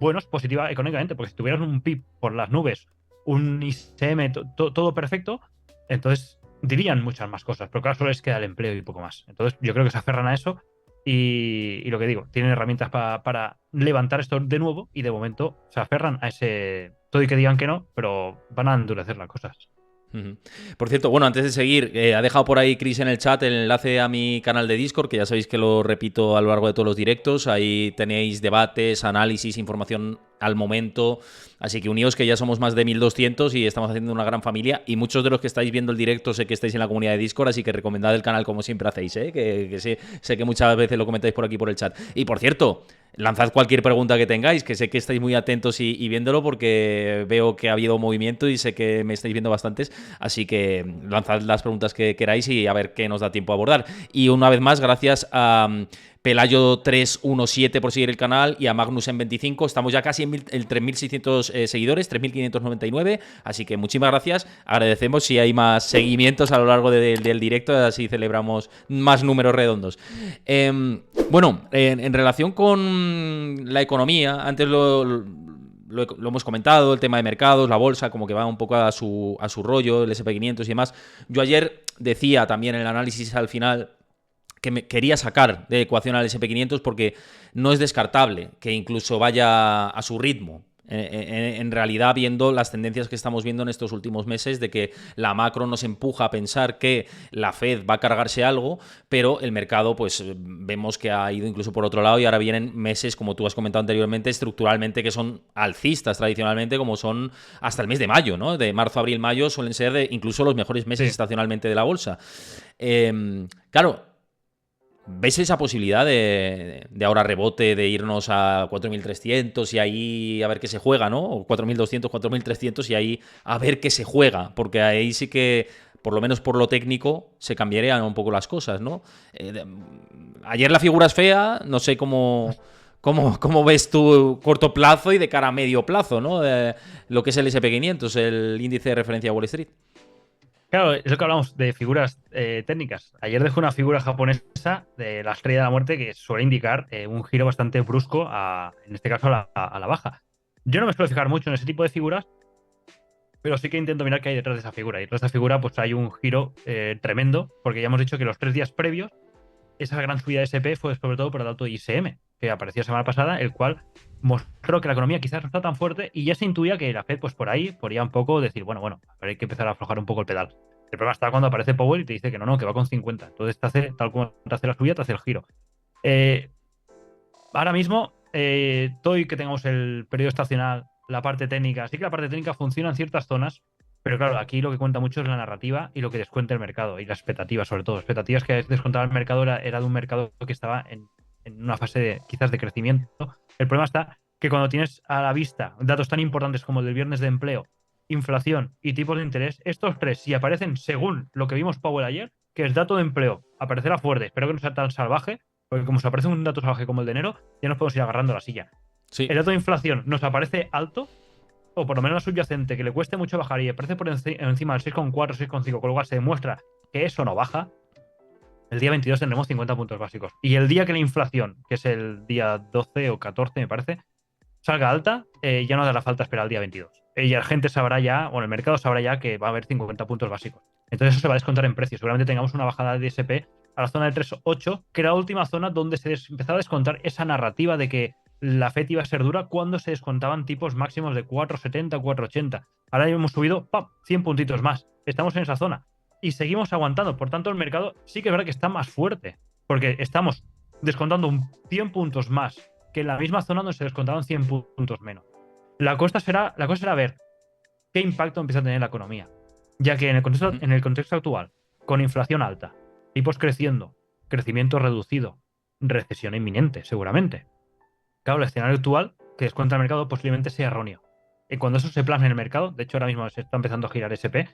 B: buenos positiva económicamente, porque si tuvieras un PIB por las nubes, un ISM, todo perfecto, entonces dirían muchas más cosas, pero claro, solo les queda el empleo y poco más. Entonces yo creo que se aferran a eso y lo que digo, tienen herramientas para levantar esto de nuevo, y de momento se aferran a ese todo y que digan que no, pero van a endurecer las cosas.
A: Ujú. Por cierto, bueno, antes de seguir, ha dejado por ahí Chris en el chat el enlace a mi canal de Discord, que ya sabéis que lo repito a lo largo de todos los directos. Ahí tenéis debates, análisis, información al momento. Así que uníos, que ya somos más de 1200 y estamos haciendo una gran familia. Y muchos de los que estáis viendo el directo sé que estáis en la comunidad de Discord, así que recomendad el canal como siempre hacéis, ¿eh? Que sé que muchas veces lo comentáis por aquí por el chat. Y por cierto, lanzad cualquier pregunta que tengáis, que sé que estáis muy atentos y viéndolo, porque veo que ha habido movimiento y sé que me estáis viendo bastantes, así que lanzad las preguntas que queráis y a ver qué nos da tiempo a abordar. Y una vez más, gracias a Pelayo 317 por seguir el canal y a Magnus en 25. Estamos ya casi en el 3.600 seguidores, 3.599. Así que muchísimas gracias. Agradecemos si hay más seguimientos a lo largo del directo, así celebramos más números redondos. Bueno, en relación con la economía, antes lo hemos comentado, el tema de mercados, la bolsa, como que va un poco a su rollo, el SP500 y demás. Yo ayer decía también en el análisis al final que me quería sacar de ecuación al SP500 porque no es descartable que incluso vaya a su ritmo. En realidad, viendo las tendencias que estamos viendo en estos últimos meses de que la macro nos empuja a pensar que la Fed va a cargarse algo, pero el mercado pues vemos que ha ido incluso por otro lado y ahora vienen meses, como tú has comentado anteriormente, estructuralmente que son alcistas tradicionalmente, como son hasta el mes de mayo, ¿no? De marzo, abril, mayo suelen ser incluso los mejores meses estacionalmente de la bolsa. Claro, ¿ves esa posibilidad de ahora rebote, de irnos a 4.300 y ahí a ver qué se juega, ¿no? O 4.200, 4.300 y ahí a ver qué se juega? Porque ahí sí que, por lo menos por lo técnico, se cambiarían un poco las cosas, ¿no? Ayer la figura es fea, no sé cómo ves tú corto plazo y de cara a medio plazo, ¿no? Lo que es el SP500, el índice de referencia a Wall Street.
B: Claro, es lo que hablamos de figuras técnicas. Ayer dejó una figura japonesa de la estrella de la muerte que suele indicar un giro bastante brusco, en este caso a la baja. Yo no me suelo fijar mucho en ese tipo de figuras, pero sí que intento mirar qué hay detrás de esa figura. Y detrás de esa figura pues hay un giro tremendo, porque ya hemos dicho que los 3 días previos, esa gran subida de SP fue sobre todo por el dato de ISM, que apareció la semana pasada, el cual mostró que la economía quizás no está tan fuerte y ya se intuía que la Fed, pues por ahí, podría un poco decir, bueno, hay que empezar a aflojar un poco el pedal. El problema está cuando aparece Powell y te dice que no, que va con 50. Entonces te hace, tal como te hace la subida, te hace el giro. Ahora mismo, todo y que tengamos el periodo estacional, la parte técnica, sí que la parte técnica funciona en ciertas zonas, pero claro, aquí lo que cuenta mucho es la narrativa y lo que descuenta el mercado y las expectativas, sobre todo. Expectativas que descontaba el mercado era de un mercado que estaba en una fase quizás de crecimiento. El problema está que cuando tienes a la vista datos tan importantes como el del viernes de empleo, inflación y tipos de interés, estos tres, si aparecen según lo que vimos Powell ayer, que es dato de empleo, aparecerá fuerte, espero que no sea tan salvaje, porque como se aparece un dato salvaje como el de enero, ya nos podemos ir agarrando a la silla.
A: Sí.
B: El dato de inflación nos aparece alto, o por lo menos la subyacente, que le cueste mucho bajar y aparece por encima del 6,4, 6,5, con lo cual se demuestra que eso no baja. El día 22 tendremos 50 puntos básicos. Y el día que la inflación, que es el día 12 o 14, me parece, salga alta, ya no dará falta esperar al día 22. Y la gente sabrá ya, bueno, el mercado sabrá ya que va a haber 50 puntos básicos. Entonces eso se va a descontar en precios. Seguramente tengamos una bajada de SP a la zona de 3,8, que era la última zona donde se empezaba a descontar esa narrativa de que la FED iba a ser dura cuando se descontaban tipos máximos de 4,70, 4,80. Ahora hemos subido 100 puntitos más. Estamos en esa zona y seguimos aguantando. Por tanto, el mercado sí que es verdad que está más fuerte, porque estamos descontando 100 puntos más que en la misma zona donde se descontaban 100 puntos menos. La cosa será ver qué impacto empieza a tener la economía, ya que en el contexto actual, con inflación alta, tipos creciendo, crecimiento reducido, recesión inminente, seguramente. Claro, el escenario actual que descuenta el mercado posiblemente sea erróneo. Y cuando eso se plasme en el mercado, de hecho ahora mismo se está empezando a girar SP,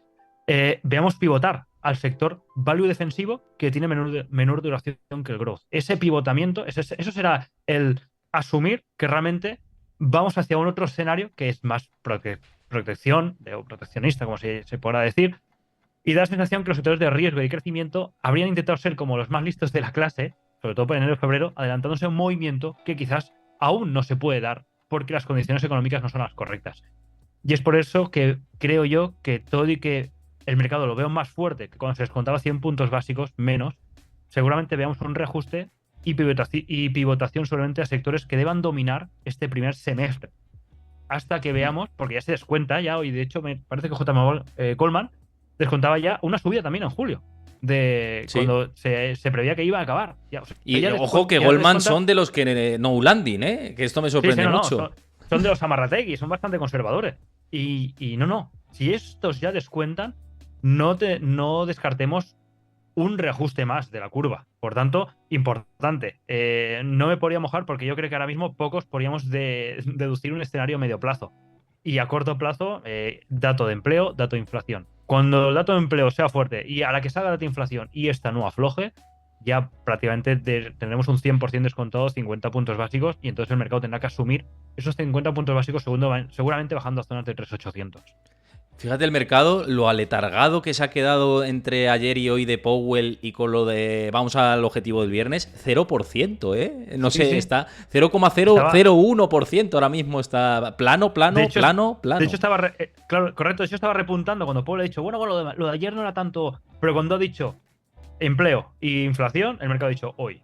B: veamos pivotar al sector value defensivo que tiene menor duración que el growth. Ese pivotamiento, eso será el asumir que realmente vamos hacia un otro escenario que es más protección o proteccionista, como se podrá decir, y da la sensación que los sectores de riesgo y crecimiento habrían intentado ser como los más listos de la clase, sobre todo por enero y febrero, adelantándose a un movimiento que quizás aún no se puede dar porque las condiciones económicas no son las correctas. Y es por eso que creo yo que todo y que el mercado lo veo más fuerte que cuando se descontaba 100 puntos básicos menos, seguramente veamos un reajuste y pivotación solamente a sectores que deban dominar este primer semestre. Hasta que veamos, porque ya se descuenta ya, y de hecho me parece que JP Goldman descontaba ya una subida también en julio, de cuando se preveía que iba a acabar. Ya,
A: y ojo que Goldman son de los que no landing, que esto me sorprende mucho.
B: Son de los amarrategui, son bastante conservadores. Y no. Si estos ya descuentan, no descartemos un reajuste más de la curva. Por tanto, importante. No me podría mojar porque yo creo que ahora mismo pocos podríamos deducir un escenario a medio plazo. Y a corto plazo, dato de empleo, dato de inflación. Cuando el dato de empleo sea fuerte y a la que salga la dato de inflación y esta no afloje, ya prácticamente tendremos un 100% descontado, 50 puntos básicos, y entonces el mercado tendrá que asumir esos 50 puntos básicos seguramente bajando a zonas de 3.800.
A: Fíjate el mercado, lo aletargado que se ha quedado entre ayer y hoy de Powell y con lo de vamos al objetivo del viernes, 0%, ¿eh? No
B: Sí,
A: sé,
B: sí.
A: está
B: Estaba,
A: 0,001% ahora mismo, está plano,
B: de
A: plano,
B: hecho,
A: plano,
B: de hecho
A: plano.
B: estaba, claro, correcto, de hecho estaba repuntando cuando Paul ha dicho, bueno, lo de ayer no era tanto, pero cuando ha dicho empleo y inflación, el mercado ha dicho hoy,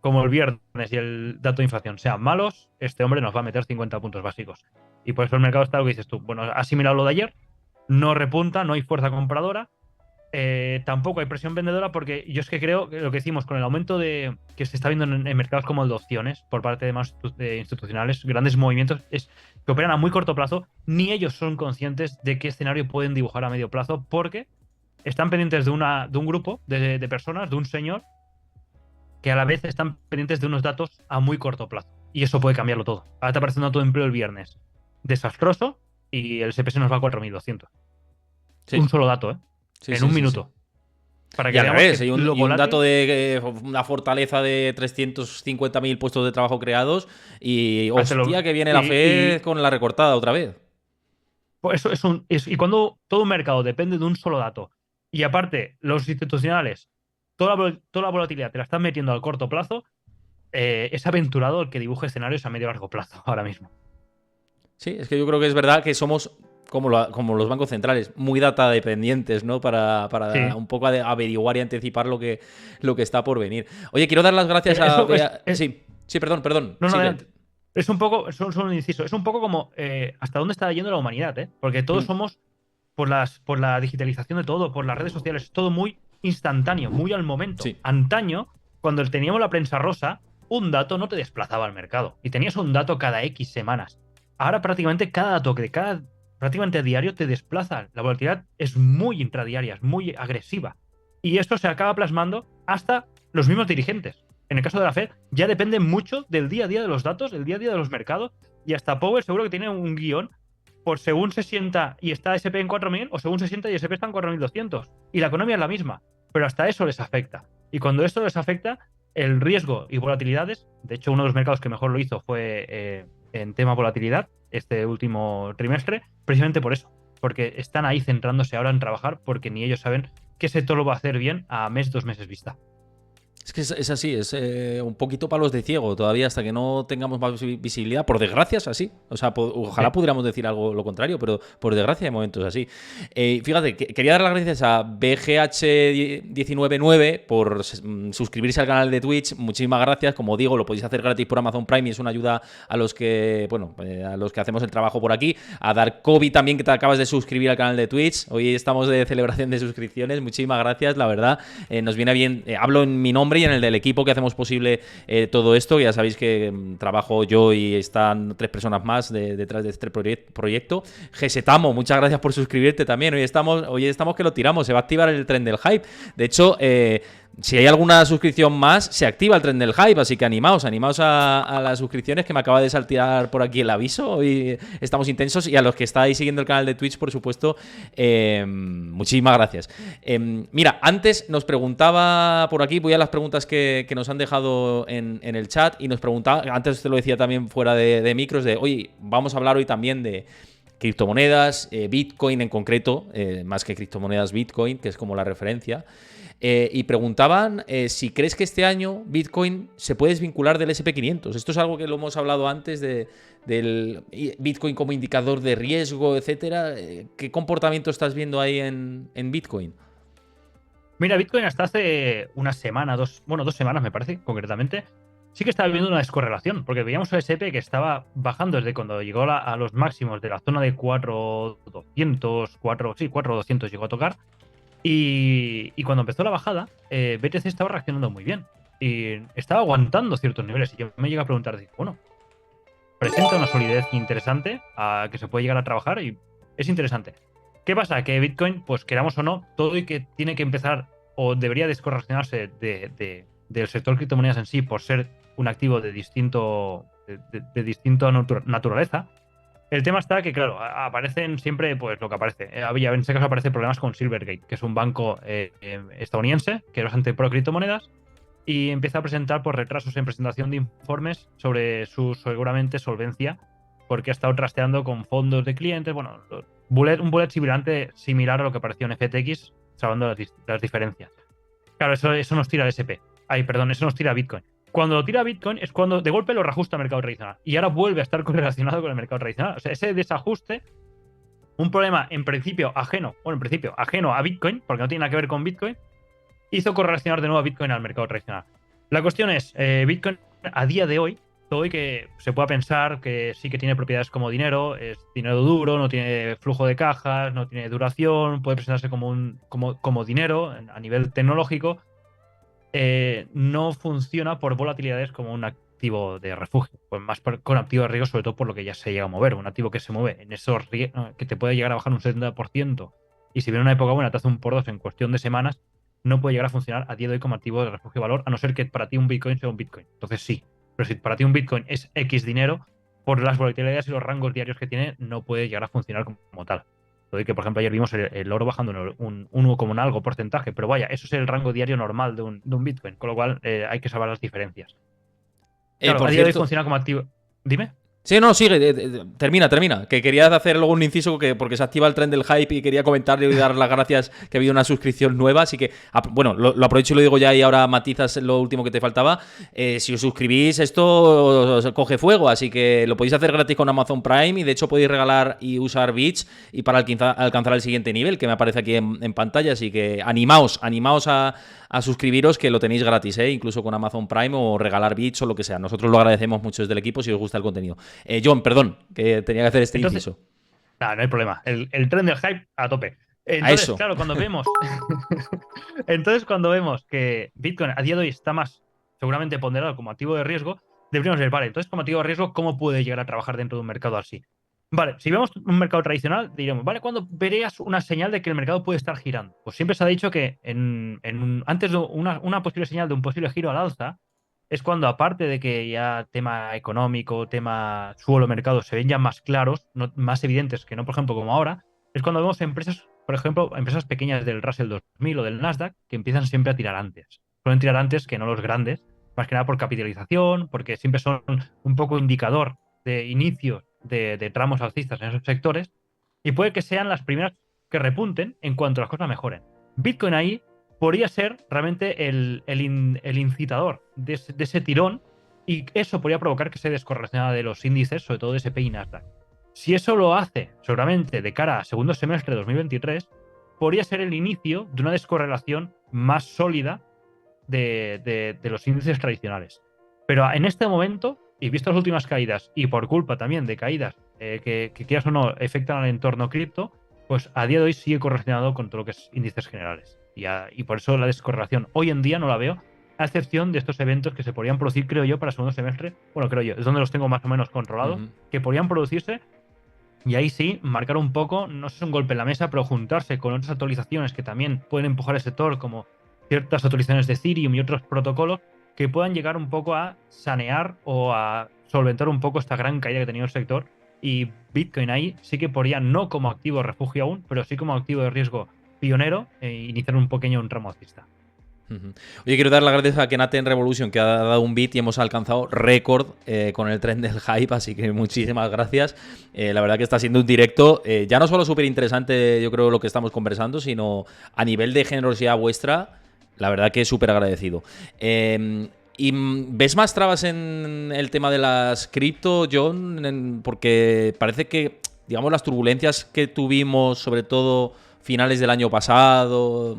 B: como el viernes y el dato de inflación sean malos, este hombre nos va a meter 50 puntos básicos. Y por eso el mercado está lo que dices tú. Bueno, ha asimilado lo de ayer, no repunta, no hay fuerza compradora, tampoco hay presión vendedora, porque yo es que creo que lo que decimos con el aumento que se está viendo en mercados como el de opciones por parte de más institucionales, grandes movimientos que operan a muy corto plazo, ni ellos son conscientes de qué escenario pueden dibujar a medio plazo, porque están pendientes de un grupo de personas, de un señor, que a la vez están pendientes de unos datos a muy corto plazo. Y eso puede cambiarlo todo. Ahora te aparece un dato de empleo el viernes desastroso y el CPS nos va a 4.200.
A: Sí,
B: Un solo dato, ¿eh?
A: sí,
B: En
A: sí,
B: un
A: sí, sí.
B: minuto. Para
A: Y
B: que
A: al
B: veamos
A: revés,
B: que lo
A: y un dato
B: volátil.
A: de una fortaleza de 350.000 puestos de trabajo creados y
B: Hazlo.
A: hostia que viene la Fed
B: Y
A: con la recortada otra vez.
B: pues eso y cuando todo un mercado depende de un solo dato, y aparte los institucionales, toda la volatilidad te la están metiendo al corto plazo, es aventurado el que dibuje escenarios a medio y largo plazo ahora mismo.
A: Sí, es que yo creo que es verdad que somos como los bancos centrales, muy data dependientes, ¿no? Para
B: Sí.
A: un poco averiguar y anticipar lo que está por venir. Oye, quiero dar las gracias a
B: Eso
A: Bea. Sí, sí, perdón.
B: no, no,
A: Sí,
B: adelante. Es un poco, solo un inciso, es un poco como hasta dónde está yendo la humanidad, ¿eh? Porque todos
A: mm,
B: somos, por la digitalización de todo, por las redes sociales, es todo muy instantáneo, muy al momento.
A: sí.
B: Antaño, cuando teníamos la prensa rosa, un dato no te desplazaba al mercado y tenías un dato cada X semanas. Ahora prácticamente cada dato prácticamente a diario te desplaza. La volatilidad es muy intradiaria, es muy agresiva. Y esto se acaba plasmando hasta los mismos dirigentes. En el caso de la Fed, ya depende mucho del día a día de los datos, del día a día de los mercados, y hasta Powell seguro que tiene un guión por según se sienta y está SP en 4.000 o según se sienta y SP está en 4.200. Y la economía es la misma, pero hasta eso les afecta. Y cuando esto les afecta, el riesgo y volatilidades, de hecho uno de los mercados que mejor lo hizo fue en tema volatilidad este último trimestre, precisamente por eso, porque están ahí centrándose ahora en trabajar porque ni ellos saben qué sector lo va a hacer bien a mes, 2 meses vista.
A: Es que es así, es un poquito palos de ciego todavía hasta que no tengamos más visibilidad. Por desgracia es así. O sea, ojalá
B: Sí.
A: pudiéramos decir algo lo contrario, pero por desgracia de momentos así. Fíjate, quería dar las gracias a BGH199 por suscribirse al canal de Twitch. Muchísimas gracias. Como digo, lo podéis hacer gratis por Amazon Prime y es una ayuda a los que, bueno, a los que hacemos el trabajo por aquí. A Darkovi también, que te acabas de suscribir al canal de Twitch. Hoy estamos de celebración de suscripciones. Muchísimas gracias, la verdad. Nos viene bien. Hablo en mi nombre y en el del equipo que hacemos posible todo esto. Ya sabéis que trabajo yo y están 3 personas más detrás de este proyecto. Gesetamo, muchas gracias por suscribirte también. Hoy estamos que lo tiramos. Se va a activar el tren del hype. De hecho, si hay alguna suscripción más, se activa el tren del hype, así que animaos a las suscripciones, que me acaba de saltar por aquí el aviso. Hoy estamos intensos, y a los que estáis siguiendo el canal de Twitch, por supuesto, muchísimas gracias. Mira, antes nos preguntaba por aquí, voy a las preguntas que nos han dejado en el chat, y nos preguntaba, antes te lo decía también fuera de micros, oye, vamos a hablar hoy también de criptomonedas, Bitcoin en concreto, más que criptomonedas, Bitcoin, que es como la referencia. Y preguntaban si crees que este año Bitcoin se puede desvincular del SP500. Esto es algo que lo hemos hablado antes del Bitcoin como indicador de riesgo, etcétera. ¿Qué comportamiento estás viendo ahí en Bitcoin?
B: Mira, Bitcoin hasta hace una semana, 2 semanas me parece, concretamente, sí que estaba viendo una descorrelación, porque veíamos al SP que estaba bajando desde cuando llegó a los máximos de la zona de 4.200, 4.200 llegó a tocar, y cuando empezó la bajada, BTC estaba reaccionando muy bien, y estaba aguantando ciertos niveles, y yo me llegué a preguntar, bueno, presenta una solidez interesante a que se puede llegar a trabajar y es interesante. ¿Qué pasa? Que Bitcoin, pues queramos o no, todo y que tiene que empezar o debería descorrelacionarse del sector criptomonedas en sí por ser un activo de distinta naturaleza. El tema está que, claro, aparecen siempre pues lo que aparece. En este caso aparecen problemas con Silvergate, que es un banco estadounidense que es bastante pro criptomonedas y empieza a presentar por retrasos en presentación de informes sobre su seguramente solvencia, porque ha estado trasteando con fondos de clientes. Bueno, un bullet similar a lo que parecía un FTX, salvando las diferencias. Claro, eso nos tira el SP. Ay, perdón, eso nos tira a Bitcoin. Cuando lo tira a Bitcoin es cuando de golpe lo reajusta al mercado tradicional. Y ahora vuelve a estar correlacionado con el mercado tradicional. O sea, ese desajuste, un problema en principio ajeno a Bitcoin, porque no tiene nada que ver con Bitcoin, hizo correlacionar de nuevo a Bitcoin al mercado tradicional. La cuestión es, Bitcoin a día de hoy, todo y que se pueda pensar que sí que tiene propiedades como dinero, es dinero duro, no tiene flujo de cajas, no tiene duración, puede presentarse como dinero a nivel tecnológico, no funciona por volatilidades como un activo de refugio, pues más con activo de riesgo, sobre todo por lo que ya se llega a mover. Un activo que se mueve en esos que te puede llegar a bajar un 70%, y si viene una época buena te hace un por dos en cuestión de semanas, no puede llegar a funcionar a día de hoy como activo de refugio de valor, a no ser que para ti un Bitcoin sea un Bitcoin. Entonces sí, pero si para ti un Bitcoin es X dinero, por las volatilidades y los rangos diarios que tiene, no puede llegar a funcionar como tal. Que, por ejemplo, ayer vimos el oro bajando como un algo porcentaje, pero vaya, eso es el rango diario normal de un Bitcoin, con lo cual hay que saber las diferencias. Claro, a
A: Por
B: día de hoy
A: cierto,
B: funciona como activo. Dime.
A: sí, no, sigue, termina. Que quería hacer luego un inciso porque se activa el tren del hype y quería comentarle y dar las gracias que ha habido una suscripción nueva. Así que, bueno, lo aprovecho y lo digo ya y ahora matizas lo último que te faltaba. Si os suscribís, esto coge fuego. Así que lo podéis hacer gratis con Amazon Prime y de hecho podéis regalar y usar bits y para alcanzar el siguiente nivel que me aparece aquí en pantalla. Así que animaos a suscribiros, que lo tenéis gratis, incluso con Amazon Prime, o regalar bits o lo que sea. Nosotros lo agradecemos mucho desde el equipo si os gusta el contenido. John, perdón, que tenía que hacer este
B: Entonces,
A: inciso.
B: nada, no hay problema. El tren del hype a tope.
A: A
B: Entonces,
A: eso.
B: claro, cuando vemos. Entonces, cuando vemos que Bitcoin a día de hoy está más seguramente ponderado como activo de riesgo, deberíamos ver, vale, entonces como activo de riesgo, ¿cómo puede llegar a trabajar dentro de un mercado así? Vale, si vemos un mercado tradicional, diríamos, vale, ¿cuándo verías una señal de que el mercado puede estar girando? Pues siempre se ha dicho que antes de una posible señal de un posible giro al alza, es cuando, aparte de que ya tema económico, tema suelo mercado se ven ya más claros, más evidentes que no, por ejemplo, como ahora, es cuando vemos empresas, por ejemplo, empresas pequeñas del Russell 2000 o del Nasdaq, que empiezan siempre a tirar antes. Suelen tirar antes que no los grandes, más que nada por capitalización, porque siempre son un poco indicador de inicio de tramos alcistas en esos sectores, y puede que sean las primeras que repunten en cuanto las cosas mejoren. Bitcoin ahí podría ser realmente el incitador de ese tirón, y eso podría provocar que se descorrelacionara de los índices, sobre todo de S&P y Nasdaq. Si eso lo hace, seguramente de cara a segundo semestre de 2023, podría ser el inicio de una descorrelación más sólida de los índices tradicionales. Pero en este momento, y visto las últimas caídas, y por culpa también de caídas que quieras o no afectan al entorno cripto, pues a día de hoy sigue correlacionado con todo lo que es índices generales. Y por eso la descorrelación hoy en día no la veo, a excepción de estos eventos que se podrían producir, creo yo, para el segundo semestre. Bueno, creo yo, es donde los tengo más o menos controlados, que podrían producirse, y ahí sí, marcar un poco, no sé si un golpe en la mesa, pero juntarse con otras actualizaciones que también pueden empujar el sector, como ciertas actualizaciones de Ethereum y otros protocolos, que puedan llegar un poco a sanear o a solventar un poco esta gran caída que ha tenido el sector. Y Bitcoin ahí sí que podría, no como activo de refugio aún, pero sí como activo de riesgo pionero, iniciar un pequeño tramo alcista.
A: Oye, quiero dar las gracias a Kenaten Revolution, que ha dado un beat y hemos alcanzado récord con el tren del hype, así que muchísimas gracias. La verdad que está siendo un directo, ya no solo súper interesante, yo creo, lo que estamos conversando, sino a nivel de generosidad vuestra, la verdad que súper agradecido. ¿Y ves más trabas en el tema de las cripto, John? Porque parece que, digamos, las turbulencias que tuvimos, sobre todo finales del año pasado,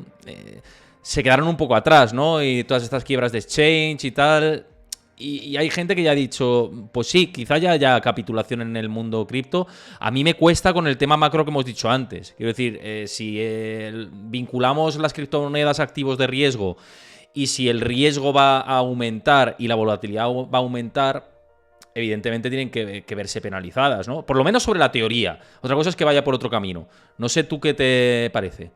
A: se quedaron un poco atrás, ¿no? Y todas estas quiebras de exchange y tal. Y hay gente que ya ha dicho, pues sí, quizá ya haya capitulación en el mundo cripto. A mí me cuesta con el tema macro que hemos dicho antes. Quiero decir, si vinculamos las criptomonedas a activos de riesgo y si el riesgo va a aumentar y la volatilidad va a aumentar, evidentemente tienen que verse penalizadas, ¿no? Por lo menos sobre la teoría. Otra cosa es que vaya por otro camino. No sé tú qué te parece.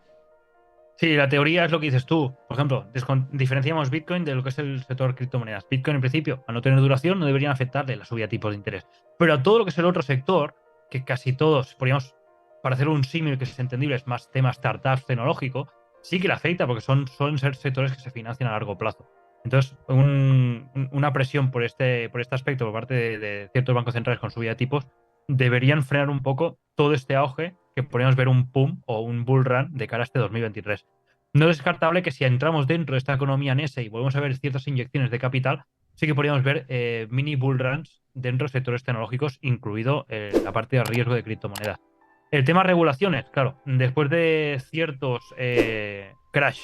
B: Sí, la teoría es lo que dices tú. Por ejemplo, diferenciamos Bitcoin de lo que es el sector criptomonedas. Bitcoin, en principio, al no tener duración, no deberían afectarle la subida de tipos de interés. Pero a todo lo que es el otro sector, que casi todos, podríamos, para hacer un símil que es entendible, es más tema startup tecnológico, sí que le afecta porque suelen ser sectores que se financian a largo plazo. Entonces, una presión por este aspecto por parte de ciertos bancos centrales con subida de tipos deberían frenar un poco todo este auge que podríamos ver un pum o un bull run de cara a este 2023. No es descartable que si entramos dentro de esta economía NESE y volvemos a ver ciertas inyecciones de capital, sí que podríamos ver mini bull runs dentro de sectores tecnológicos, incluido la parte de riesgo de criptomonedas. El tema regulaciones, claro, después de ciertos crash,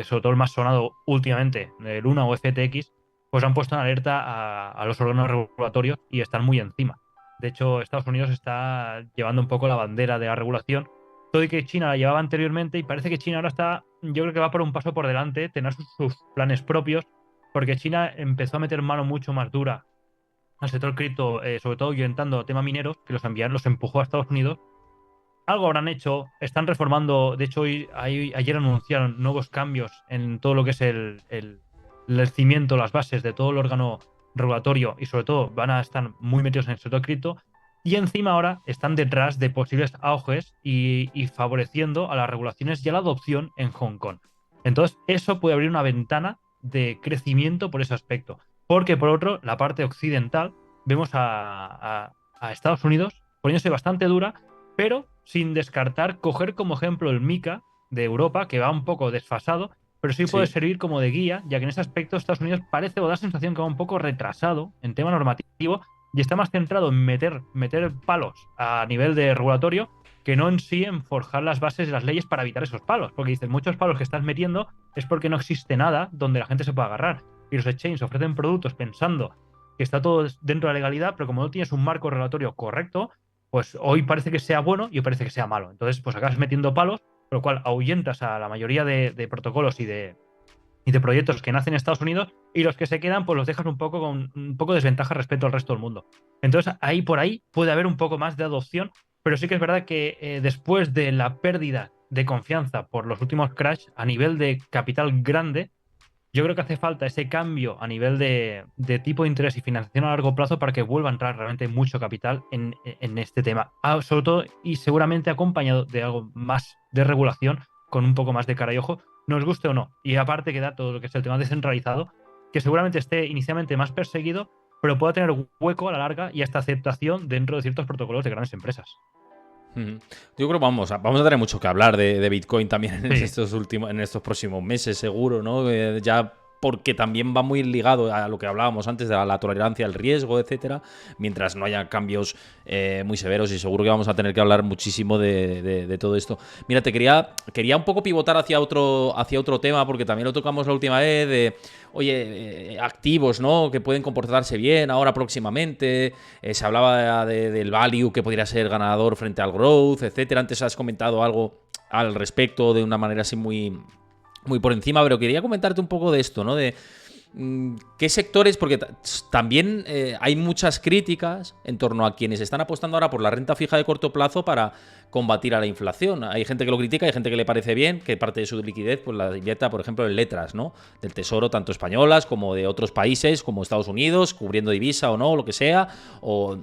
B: sobre todo el más sonado últimamente, el Luna o FTX, pues han puesto en alerta a los órganos regulatorios y están muy encima. De hecho, Estados Unidos está llevando un poco la bandera de la regulación, todo y que China la llevaba anteriormente y parece que China ahora está, yo creo que va por un paso por delante, tener sus planes propios, porque China empezó a meter mano mucho más dura al sector cripto, sobre todo orientando a tema mineros, que los empujó a Estados Unidos. Algo habrán hecho, están reformando, de hecho ayer anunciaron nuevos cambios en todo lo que es el cimiento, las bases de todo el órgano regulatorio y sobre todo van a estar muy metidos en el sector cripto y encima ahora están detrás de posibles auges y favoreciendo a las regulaciones y a la adopción en Hong Kong. Entonces eso puede abrir una ventana de crecimiento por ese aspecto, porque por otro, la parte occidental, vemos a Estados Unidos poniéndose bastante dura pero sin descartar coger como ejemplo el MiCA de Europa, que va un poco desfasado, pero sí puede
A: Sí.
B: servir como de guía, ya que en ese aspecto Estados Unidos parece o da la sensación que va un poco retrasado en tema normativo y está más centrado en meter palos a nivel de regulatorio que no en sí en forjar las bases de las leyes para evitar esos palos. Porque dicen, muchos palos que estás metiendo es porque no existe nada donde la gente se pueda agarrar. Y los exchanges ofrecen productos pensando que está todo dentro de la legalidad, pero como no tienes un marco regulatorio correcto, pues hoy parece que sea bueno y hoy parece que sea malo. Entonces, pues acabas metiendo palos, por lo cual ahuyentas a la mayoría de protocolos y de proyectos que nacen en Estados Unidos y los que se quedan, pues los dejas un poco con un poco de desventaja respecto al resto del mundo. Entonces, ahí por ahí puede haber un poco más de adopción, pero sí que es verdad que después de la pérdida de confianza por los últimos crash a nivel de capital grande, yo creo que hace falta ese cambio a nivel de tipo de interés y financiación a largo plazo para que vuelva a entrar realmente mucho capital en este tema. Sobre todo y seguramente acompañado de algo más de regulación, con un poco más de cara y ojo, nos guste o no. Y aparte queda todo lo que es el tema descentralizado, que seguramente esté inicialmente más perseguido, pero pueda tener hueco a la larga y hasta aceptación dentro de ciertos protocolos de grandes empresas.
A: Ujú. Yo creo que vamos a tener mucho que hablar de Bitcoin también
B: Sí,
A: en estos próximos meses, seguro, ¿no? Ya porque también va muy ligado a lo que hablábamos antes de la tolerancia al riesgo, etcétera, mientras no haya cambios muy severos y seguro que vamos a tener que hablar muchísimo de todo esto. Mira, quería un poco pivotar hacia otro tema, porque también lo tocamos la última vez de, oye, activos, ¿no? Que pueden comportarse bien ahora próximamente. Se hablaba del value que podría ser ganador frente al growth, etcétera. Antes has comentado algo al respecto de una manera así muy, muy por encima, pero quería comentarte un poco de esto, ¿no? De qué sectores, porque también hay muchas críticas en torno a quienes están apostando ahora por la renta fija de corto plazo para combatir a la inflación. Hay gente que lo critica, hay gente que le parece bien, que parte de su liquidez pues la inyecta, por ejemplo, en letras, ¿no? Del Tesoro, tanto españolas como de otros países, como Estados Unidos, cubriendo divisa o no, lo que sea, o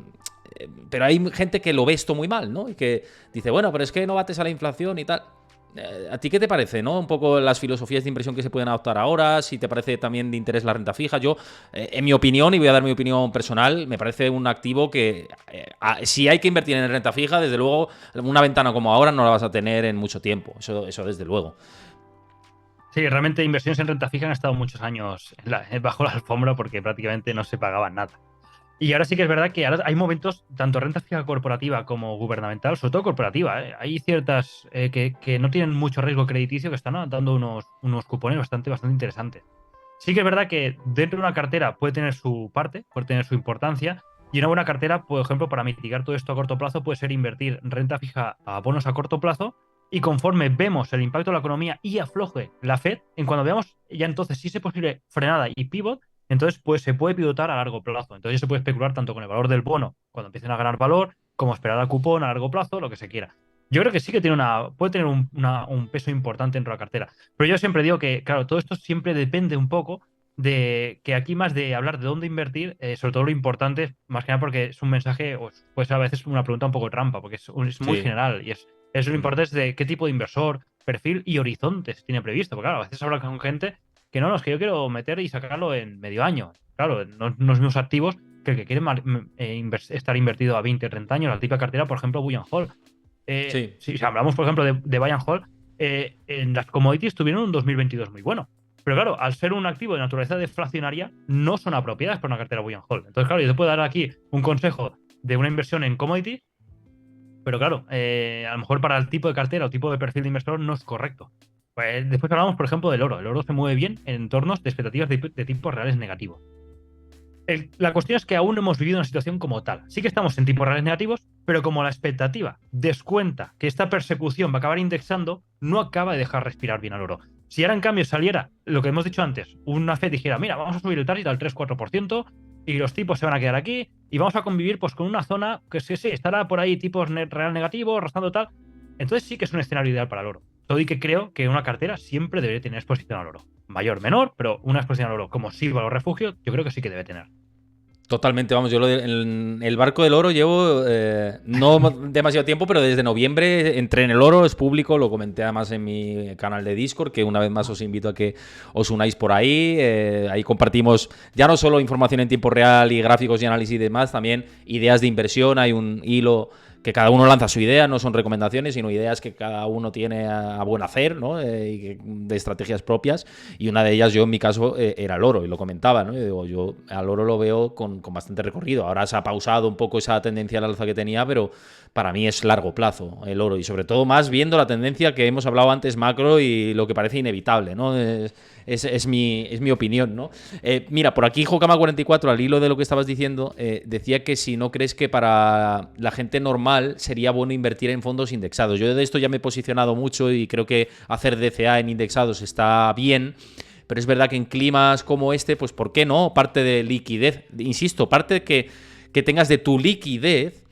A: pero hay gente que lo ve esto muy mal, ¿no? Y que dice, bueno, pero es que no bates a la inflación y tal. ¿A ti qué te parece, no? Un poco las filosofías de inversión que se pueden adoptar ahora, si te parece también de interés la renta fija. Yo, en mi opinión, y voy a dar mi opinión personal, me parece un activo que si hay que invertir en renta fija, desde luego, una ventana como ahora no la vas a tener en mucho tiempo. Eso desde luego.
B: sí, realmente inversiones en renta fija han estado muchos años bajo la alfombra porque prácticamente no se pagaban nada. Y ahora sí que es verdad que ahora hay momentos, tanto renta fija corporativa como gubernamental, sobre todo corporativa, ¿eh? Hay ciertas que no tienen mucho riesgo crediticio que están dando unos cupones bastante interesantes. Sí que es verdad que dentro de una cartera puede tener su parte, puede tener su importancia, y una buena cartera, por ejemplo, para mitigar todo esto a corto plazo, puede ser invertir renta fija a bonos a corto plazo, y conforme vemos el impacto de la economía y afloje la Fed, en cuando veamos ya entonces si es posible frenada y pivot, entonces pues se puede pivotar a largo plazo. Entonces se puede especular tanto con el valor del bono cuando empiecen a ganar valor, como esperar al cupón a largo plazo, lo que se quiera. Yo creo que sí que puede tener un peso importante dentro de la cartera. Pero yo siempre digo que, claro, todo esto siempre depende un poco de que aquí más de hablar de dónde invertir, sobre todo lo importante, más que nada porque es un mensaje, o pues a veces una pregunta un poco trampa, porque es muy
A: Sí.
B: general y es lo importante es de qué tipo de inversor, perfil y horizontes tiene previsto. Porque claro, a veces habla con gente que no, no, es que yo quiero meter y sacarlo en medio año. Claro, no, no los mismos activos que el que quiere estar invertido a 20 30 años, la típica cartera, por ejemplo, Buy and Hold.
A: Sí.
B: Si hablamos, por ejemplo, de Buy and Hold, en las commodities tuvieron un 2022 muy bueno. Pero claro, al ser un activo de naturaleza deflacionaria, no son apropiadas para una cartera Buy and Hold. Entonces, claro, yo te puedo dar aquí un consejo de una inversión en commodities, pero claro, a lo mejor para el tipo de cartera o tipo de perfil de inversor no es correcto. Pues después hablamos, por ejemplo, del oro. El oro se mueve bien en entornos de expectativas de tipos reales negativos. La cuestión es que aún no hemos vivido una situación como tal. Sí que estamos en tipos reales negativos, pero como la expectativa descuenta que esta persecución va a acabar indexando, no acaba de dejar respirar bien al oro. Si ahora en cambio saliera lo que hemos dicho antes, una Fed dijera, mira, vamos a subir el target al 3-4% y los tipos se van a quedar aquí y vamos a convivir pues con una zona que sí, estará por ahí tipos real negativos, rastando tal, entonces sí que es un escenario ideal para el oro. Todo y que creo que una cartera siempre debería tener exposición al oro. Mayor, menor, pero una exposición al oro como sirva a los refugios, yo creo que sí que debe tener.
A: Totalmente, vamos, yo en el barco del oro llevo no demasiado tiempo, pero desde noviembre entré en el oro, es público, lo comenté además en mi canal de Discord, que una vez más os invito a que os unáis por ahí. Ahí compartimos ya no solo información en tiempo real y gráficos y análisis y demás, también ideas de inversión, hay un hilo que cada uno lanza su idea, no son recomendaciones, sino ideas que cada uno tiene a buen hacer, ¿no? De estrategias propias, y una de ellas, yo en mi caso, era el oro, y lo comentaba, ¿no? Yo al oro lo veo con bastante recorrido. Ahora se ha pausado un poco esa tendencia al alza que tenía, pero para mí es largo plazo el oro, y sobre todo más viendo la tendencia que hemos hablado antes macro y lo que parece inevitable, ¿no? Es mi opinión, ¿no? Mira, por aquí Jokama44, al hilo de lo que estabas diciendo, decía que si no crees que para la gente normal sería bueno invertir en fondos indexados. Yo de esto ya me he posicionado mucho y creo que hacer DCA en indexados está bien, pero es verdad que en climas como este, pues ¿por qué no? Parte de liquidez, insisto, parte de que tengas de tu liquidez,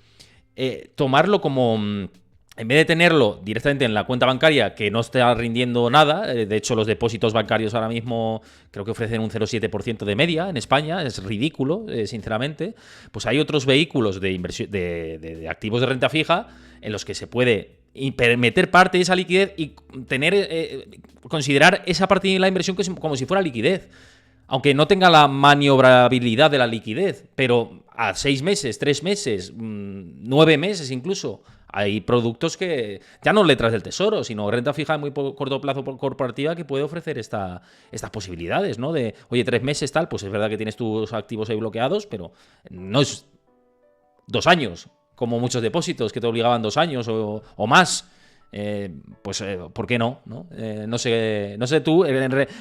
A: tomarlo como... En vez de tenerlo directamente en la cuenta bancaria que no está rindiendo nada, de hecho los depósitos bancarios ahora mismo creo que ofrecen un 0,7% de media en España, es ridículo, sinceramente, pues hay otros vehículos de inversión de activos de renta fija en los que se puede meter parte de esa liquidez y tener considerar esa parte de la inversión como si fuera liquidez. Aunque no tenga la maniobrabilidad de la liquidez, pero a 6 meses, 3 meses, 9 meses incluso, hay productos que, ya no letras del tesoro, sino renta fija en muy corto plazo corporativa, que puede ofrecer estas posibilidades, ¿no? De, oye, 3 meses tal, pues es verdad que tienes tus activos ahí bloqueados, pero no es 2 años, como muchos depósitos que te obligaban 2 años o más. ¿Por qué no? No sé tú,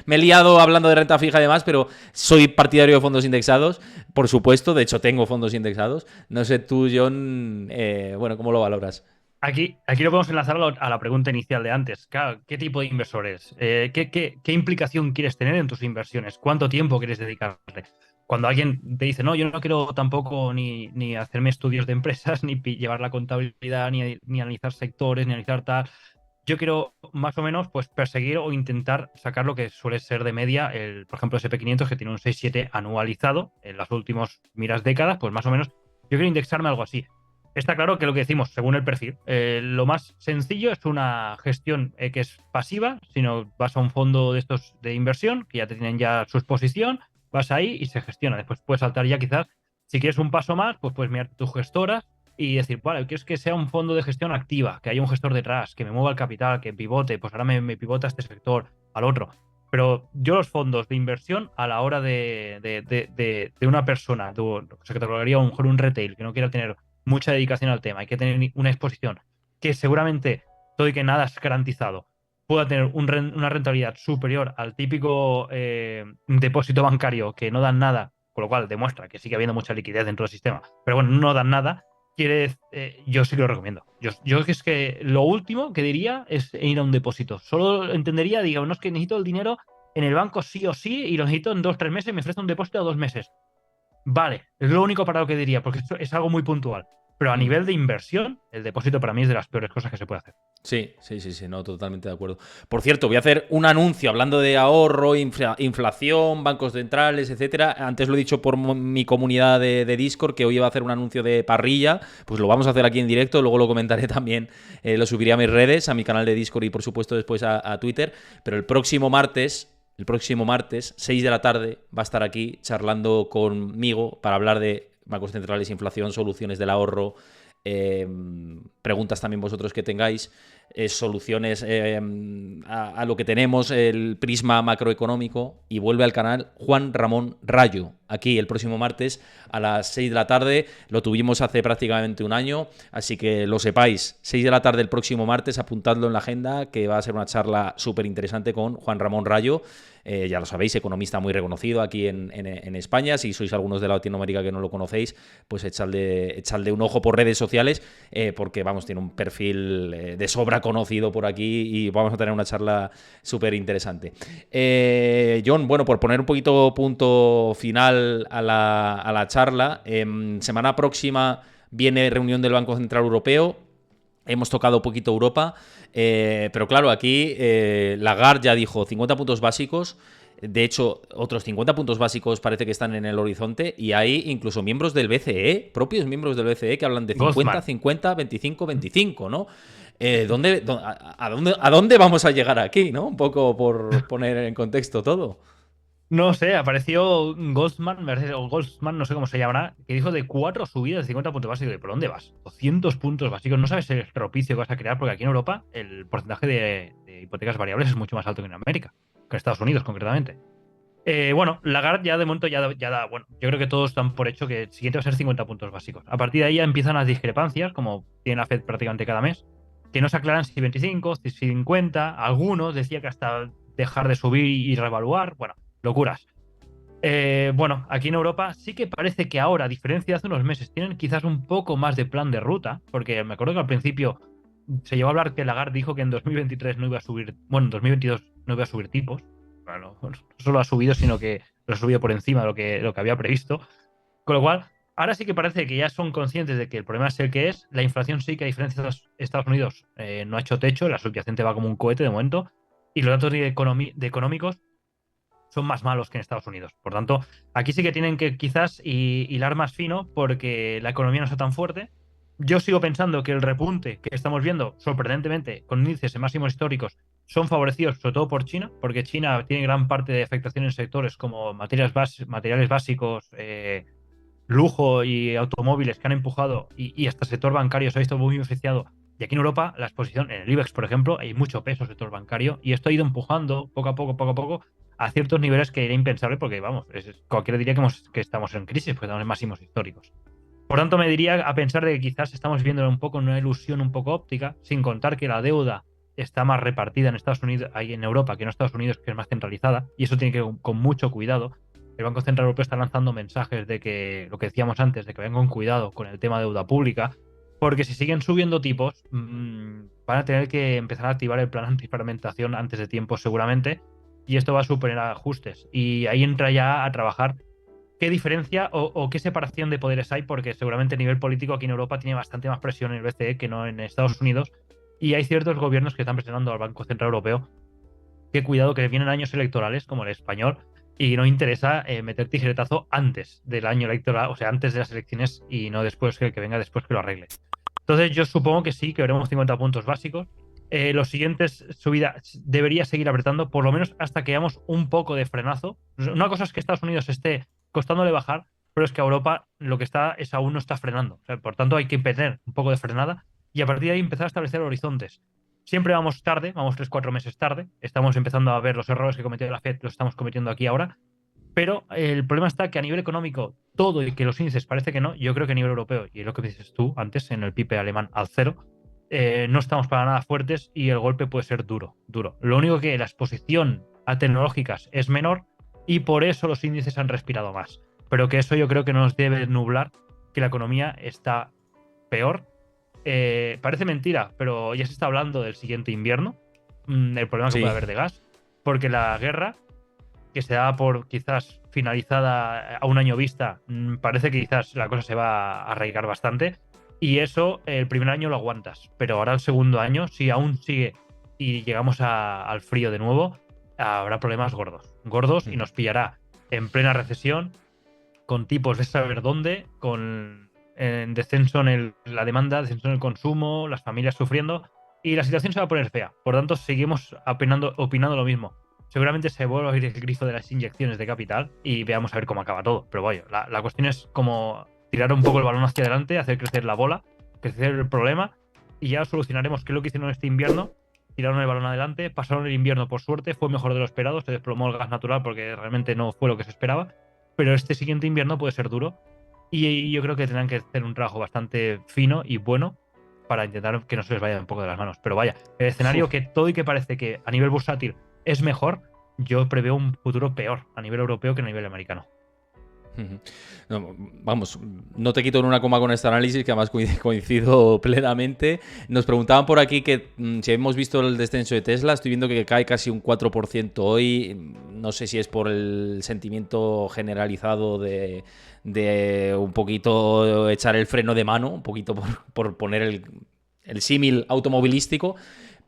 A: me he liado hablando de renta fija y demás, pero soy partidario de fondos indexados, por supuesto, de hecho tengo fondos indexados. No sé tú, John, bueno, ¿cómo lo valoras?
B: Aquí lo podemos enlazar a la pregunta inicial de antes. Claro, ¿qué tipo de inversor es? ¿Qué implicación quieres tener en tus inversiones? ¿Cuánto tiempo quieres dedicarle? Cuando alguien te dice, no, yo no quiero tampoco ni hacerme estudios de empresas, ni llevar la contabilidad, ni analizar sectores, ni analizar tal. Yo quiero más o menos pues perseguir o intentar sacar lo que suele ser de media, por ejemplo, SP500, que tiene un 6,7 anualizado en las últimas miras décadas, pues más o menos yo quiero indexarme algo así. Está claro que lo que decimos, según el perfil, lo más sencillo es una gestión que es pasiva, sino vas a un fondo de estos de inversión, que ya te tienen ya su exposición, vas ahí y se gestiona. Después puedes saltar ya quizás, si quieres un paso más, pues puedes mirar tus gestoras y decir, vale, quieres que sea un fondo de gestión activa, que haya un gestor detrás, que me mueva el capital, que pivote, pues ahora me pivota este sector al otro. Pero yo los fondos de inversión a la hora de una persona, o sea, que te colocaría a lo mejor un retail que no quiera tener mucha dedicación al tema, hay que tener una exposición que seguramente, todo y que nada es garantizado, pueda tener una rentabilidad superior al típico depósito bancario que no dan nada, con lo cual demuestra que sigue habiendo mucha liquidez dentro del sistema, pero bueno, no dan nada, yo sí que lo recomiendo. Yo es que lo último que diría es ir a un depósito. Solo entendería, digamos, que necesito el dinero en el banco sí o sí y lo necesito en 2-3 meses y me ofrece un depósito a 2 meses. Vale, es lo único para lo que diría, porque esto es algo muy puntual. Pero a nivel de inversión, el depósito para mí es de las peores cosas que se puede hacer.
A: Sí, no, totalmente de acuerdo. Por cierto, voy a hacer un anuncio hablando de ahorro, inflación, bancos centrales, etcétera. Antes lo he dicho por mi comunidad de Discord, que hoy iba a hacer un anuncio de parrilla. Pues lo vamos a hacer aquí en directo, luego lo comentaré también, lo subiré a mis redes, a mi canal de Discord y por supuesto después a Twitter. Pero el próximo martes, el próximo martes, 6 de la tarde, va a estar aquí charlando conmigo para hablar de bancos centrales, inflación, soluciones del ahorro, preguntas también vosotros que tengáis, soluciones a lo que tenemos, el prisma macroeconómico, y vuelve al canal Juan Ramón Rayo, aquí el próximo martes a las 6 de la tarde, lo tuvimos hace prácticamente un año, así que lo sepáis, 6 de la tarde el próximo martes, apuntadlo en la agenda, que va a ser una charla súper interesante con Juan Ramón Rayo. Ya lo sabéis, economista muy reconocido aquí en España. Si sois algunos de Latinoamérica que no lo conocéis, pues echadle un ojo por redes sociales, porque vamos, tiene un perfil de sobra conocido por aquí y vamos a tener una charla súper interesante. John, bueno, por poner un poquito punto final a la charla, semana próxima viene reunión del Banco Central Europeo. Hemos tocado un poquito Europa, pero claro, aquí Lagarde ya dijo 50 puntos básicos. De hecho, otros 50 puntos básicos parece que están en el horizonte, y hay incluso miembros del BCE, propios miembros del BCE, que hablan de 50,
B: Goldman.
A: 50, 25, 25, ¿no? ¿A dónde vamos a llegar aquí, ¿no? Un poco por poner en contexto todo.
B: No sé, apareció Goldman, o Goldsman, no sé cómo se llamará, que dijo de 4 subidas de 50 puntos básicos. ¿Y por dónde vas? 200 puntos básicos. No sabes el estropicio que vas a crear, porque aquí en Europa el porcentaje de hipotecas variables es mucho más alto que en América, que en Estados Unidos concretamente. Bueno, Lagarde ya de momento ya da, bueno, yo creo que todos dan por hecho que el siguiente va a ser 50 puntos básicos. A partir de ahí ya empiezan las discrepancias, como tiene la Fed prácticamente cada mes, que no se aclaran si 25, si 50, algunos decía que hasta dejar de subir y reevaluar, bueno, locuras. Bueno, aquí en Europa sí que parece que ahora, a diferencia de hace unos meses, tienen quizás un poco más de plan de ruta, porque me acuerdo que al principio se llevó a hablar que Lagarde dijo que en 2023 no iba a subir, bueno, en 2022 no iba a subir tipos. Bueno, no solo ha subido, sino que lo ha subido por encima de lo que había previsto. Con lo cual, ahora sí que parece que ya son conscientes de que el problema es el que es. La inflación sí que, a diferencia de Estados Unidos, no ha hecho techo, la subyacente va como un cohete de momento, y los datos de económicos son más malos que en Estados Unidos. Por tanto, aquí sí que tienen que quizás hilar más fino porque la economía no está tan fuerte. Yo sigo pensando que el repunte que estamos viendo, sorprendentemente, con índices en máximos históricos, son favorecidos sobre todo por China, porque China tiene gran parte de afectación en sectores como materiales básicos, lujo y automóviles que han empujado, y hasta el sector bancario se ha visto muy beneficiado. Y aquí en Europa, la exposición en el IBEX, por ejemplo, hay mucho peso en el sector bancario, y esto ha ido empujando poco a poco, a ciertos niveles que era impensable, porque vamos, cualquiera diría que estamos en crisis, porque estamos en máximos históricos. Por tanto, me diría a pensar de que quizás estamos viendo un poco una ilusión un poco óptica, sin contar que la deuda está más repartida en Estados Unidos, ahí en Europa, que en Estados Unidos, que es más centralizada, y eso tiene que ir con mucho cuidado. El Banco Central Europeo está lanzando mensajes de que, lo que decíamos antes, de que vayan con cuidado con el tema de deuda pública, porque si siguen subiendo tipos, van a tener que empezar a activar el plan antifragmentación antes de tiempo seguramente, y esto va a suponer ajustes. Y ahí entra ya a trabajar qué diferencia o qué separación de poderes hay, porque seguramente a nivel político aquí en Europa tiene bastante más presión en el BCE que no en Estados Unidos, y hay ciertos gobiernos que están presionando al Banco Central Europeo que cuidado que vienen años electorales como el español y no interesa meter tijeretazo antes del año electoral, o sea, antes de las elecciones y no después, que venga después que lo arregle. Entonces yo supongo que sí, que veremos 50 puntos básicos. Los siguientes subidas debería seguir apretando, por lo menos hasta que hagamos un poco de frenazo. Una cosa es que Estados Unidos esté costándole bajar, pero es que a Europa lo que está es aún no está frenando. O sea, por tanto, hay que tener un poco de frenada y a partir de ahí empezar a establecer horizontes. Siempre vamos tarde, vamos 3 4 meses tarde. Estamos empezando a ver los errores que cometió la Fed, los estamos cometiendo aquí ahora. Pero el problema está que a nivel económico, todo y que los índices parece que no, yo creo que a nivel europeo, y es lo que dices tú antes en el PIB alemán al cero, no estamos para nada fuertes y el golpe puede ser duro, duro. Lo único que la exposición a tecnológicas es menor y por eso los índices han respirado más. Pero que eso yo creo que no nos debe nublar que la economía está peor. Parece mentira, pero ya se está hablando del siguiente invierno, el problema que puede
A: Sí.
B: haber de gas, porque la guerra que se da por quizás finalizada a un año vista, parece que quizás la cosa se va a arraigar bastante. Y eso el primer año lo aguantas, pero ahora el segundo año, si aún sigue y llegamos al frío de nuevo, habrá problemas gordos. Gordos y nos pillará en plena recesión, con tipos de saber dónde, con descenso en la demanda, descenso en el consumo, las familias sufriendo, y la situación se va a poner fea. Por tanto, seguimos opinando lo mismo. seguramente se vuelva a abrir el grifo de las inyecciones de capital y veamos a ver cómo acaba todo. Pero vaya, la cuestión es como tirar un poco el balón hacia adelante, hacer crecer la bola, crecer el problema y ya solucionaremos qué es lo que hicieron este invierno. Tiraron el balón adelante, pasaron el invierno por suerte, fue mejor de lo esperado, se desplomó el gas natural porque realmente no fue lo que se esperaba, pero este siguiente invierno puede ser duro y yo creo que tendrán que hacer un trabajo bastante fino y bueno para intentar que no se les vaya un poco de las manos. Pero vaya, el escenario
A: Uf.
B: que todo y que parece que a nivel bursátil es mejor, yo preveo un futuro peor a nivel europeo que a nivel americano.
A: No, vamos, no te quito en una coma con este análisis, que además coincido plenamente. Nos preguntaban por aquí que si hemos visto el descenso de Tesla. Estoy viendo que cae casi un 4% hoy. No sé si es por el sentimiento generalizado de un poquito echar el freno de mano, un poquito por poner el símil automovilístico.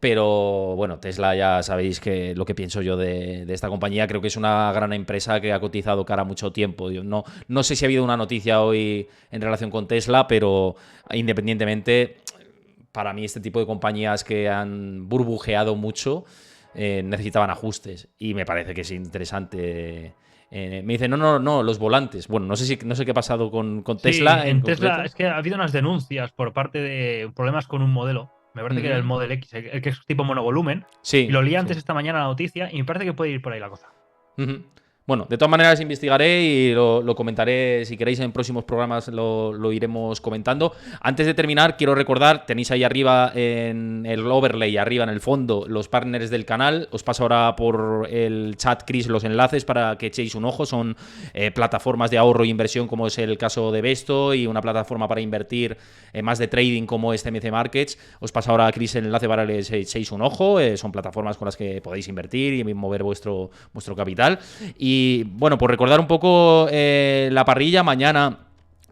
A: Pero bueno, Tesla ya sabéis que lo que pienso yo de esta compañía. Creo que es una gran empresa que ha cotizado cara mucho tiempo. Yo no sé si ha habido una noticia hoy en relación con Tesla, pero independientemente, para mí este tipo de compañías que han burbujeado mucho necesitaban ajustes y me parece que es interesante. Me dicen, no, los volantes. Bueno, no sé qué ha pasado con
B: Sí,
A: Tesla en
B: en Tesla
A: concreto.
B: es que ha habido unas denuncias por parte de problemas con un modelo. Me parece que era el
A: Ujú.
B: Model X, el que es tipo monovolumen. Y
A: Sí,
B: lo leí
A: sí.
B: antes esta mañana la noticia y me parece que puede ir por ahí la cosa.
A: Ujú. Bueno, de todas maneras investigaré y lo comentaré, si queréis en próximos programas lo iremos comentando. Antes de terminar, quiero recordar, tenéis ahí arriba en el overlay, arriba en el fondo, los partners del canal. Os paso ahora por el chat, Chris, los enlaces para que echéis un ojo. Son plataformas de ahorro e inversión, como es el caso de Besto, y una plataforma para invertir más de trading como es CMC Markets. Os paso ahora, Chris, el enlace para que les echéis un ojo. Son plataformas con las que podéis invertir y mover vuestro capital. Y bueno, por recordar un poco la parrilla, mañana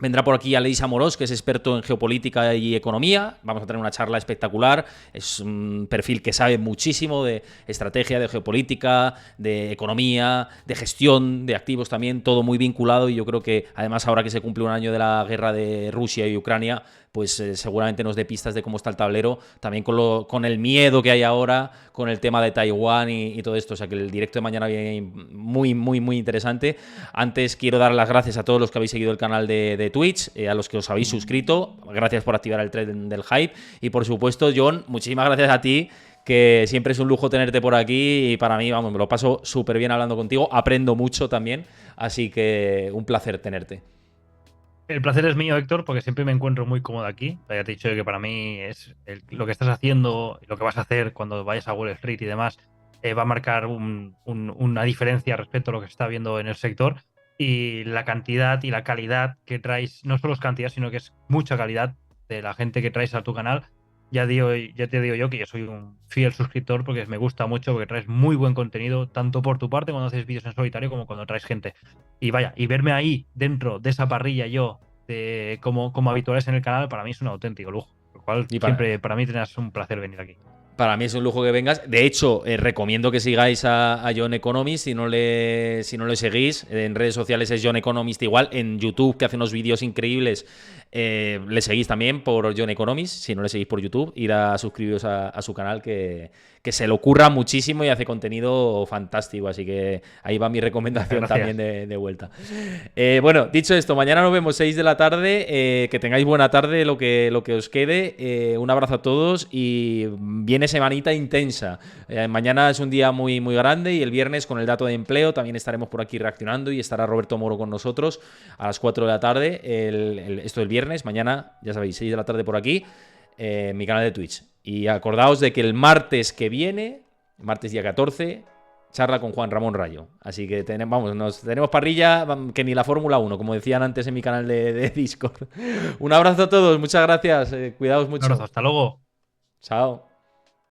A: vendrá por aquí Aleix Amorós, que es experto en geopolítica y economía. Vamos a tener una charla espectacular. Es un perfil que sabe muchísimo de estrategia, de geopolítica, de economía, de gestión de activos también, todo muy vinculado. Y yo creo que además ahora que se cumple un año de la guerra de Rusia y Ucrania, pues seguramente nos dé pistas de cómo está el tablero, también con el miedo que hay ahora, con el tema de Taiwán y todo esto. O sea que el directo de mañana viene muy, muy, muy interesante. Antes quiero dar las gracias a todos los que habéis seguido el canal de Twitch, a los que os habéis suscrito. Gracias por activar el tren del hype. Y por supuesto, John, muchísimas gracias a ti, que siempre es un lujo tenerte por aquí y para mí, vamos, me lo paso súper bien hablando contigo, aprendo mucho también, así que un placer tenerte.
B: El placer es mío, Héctor, porque siempre me encuentro muy cómodo aquí. Ya te he dicho que para mí es lo que estás haciendo, lo que vas a hacer cuando vayas a Wall Street y demás, va a marcar una diferencia respecto a lo que se está viendo en el sector. Y la cantidad y la calidad que traes, no solo es cantidad, sino que es mucha calidad de la gente que traes a tu canal. Ya te digo yo que yo soy un fiel suscriptor porque me gusta mucho, porque traes muy buen contenido, tanto por tu parte cuando haces vídeos en solitario como cuando traes gente. Y vaya, y verme ahí dentro de esa parrilla yo, como habituales en el canal, para mí es un auténtico lujo. Lo cual
A: Y
B: siempre para mí tendrás un placer venir aquí.
A: para mí es un lujo que vengas. De hecho, recomiendo que sigáis a John Economist. Si no le seguís, en redes sociales es John Economist igual. En YouTube, que hace unos vídeos increíbles, le seguís también por John Economist. Si no le seguís por YouTube, ir a suscribiros a su canal, que se le ocurra muchísimo y hace contenido fantástico. Así que ahí va mi recomendación
B: Gracias.
A: también de vuelta. Bueno, dicho esto, mañana nos vemos 6 de la tarde. Que tengáis buena tarde, lo que os quede. Un abrazo a todos y viene semanita intensa. Mañana es un día muy, muy grande y el viernes con el dato de empleo también estaremos por aquí reaccionando y estará Roberto Moro con nosotros a las 4 de la tarde. Esto el viernes, mañana, ya sabéis, 6 de la tarde por aquí, en mi canal de Twitch. Y acordaos de que el martes que viene, martes día 14, charla con Juan Ramón Rayo. Así que tenemos parrilla que ni la Fórmula 1, como decían antes en mi canal de Discord. Un abrazo a todos, muchas gracias, cuidaos
B: Un abrazo,
A: mucho.
B: hasta luego.
A: Chao.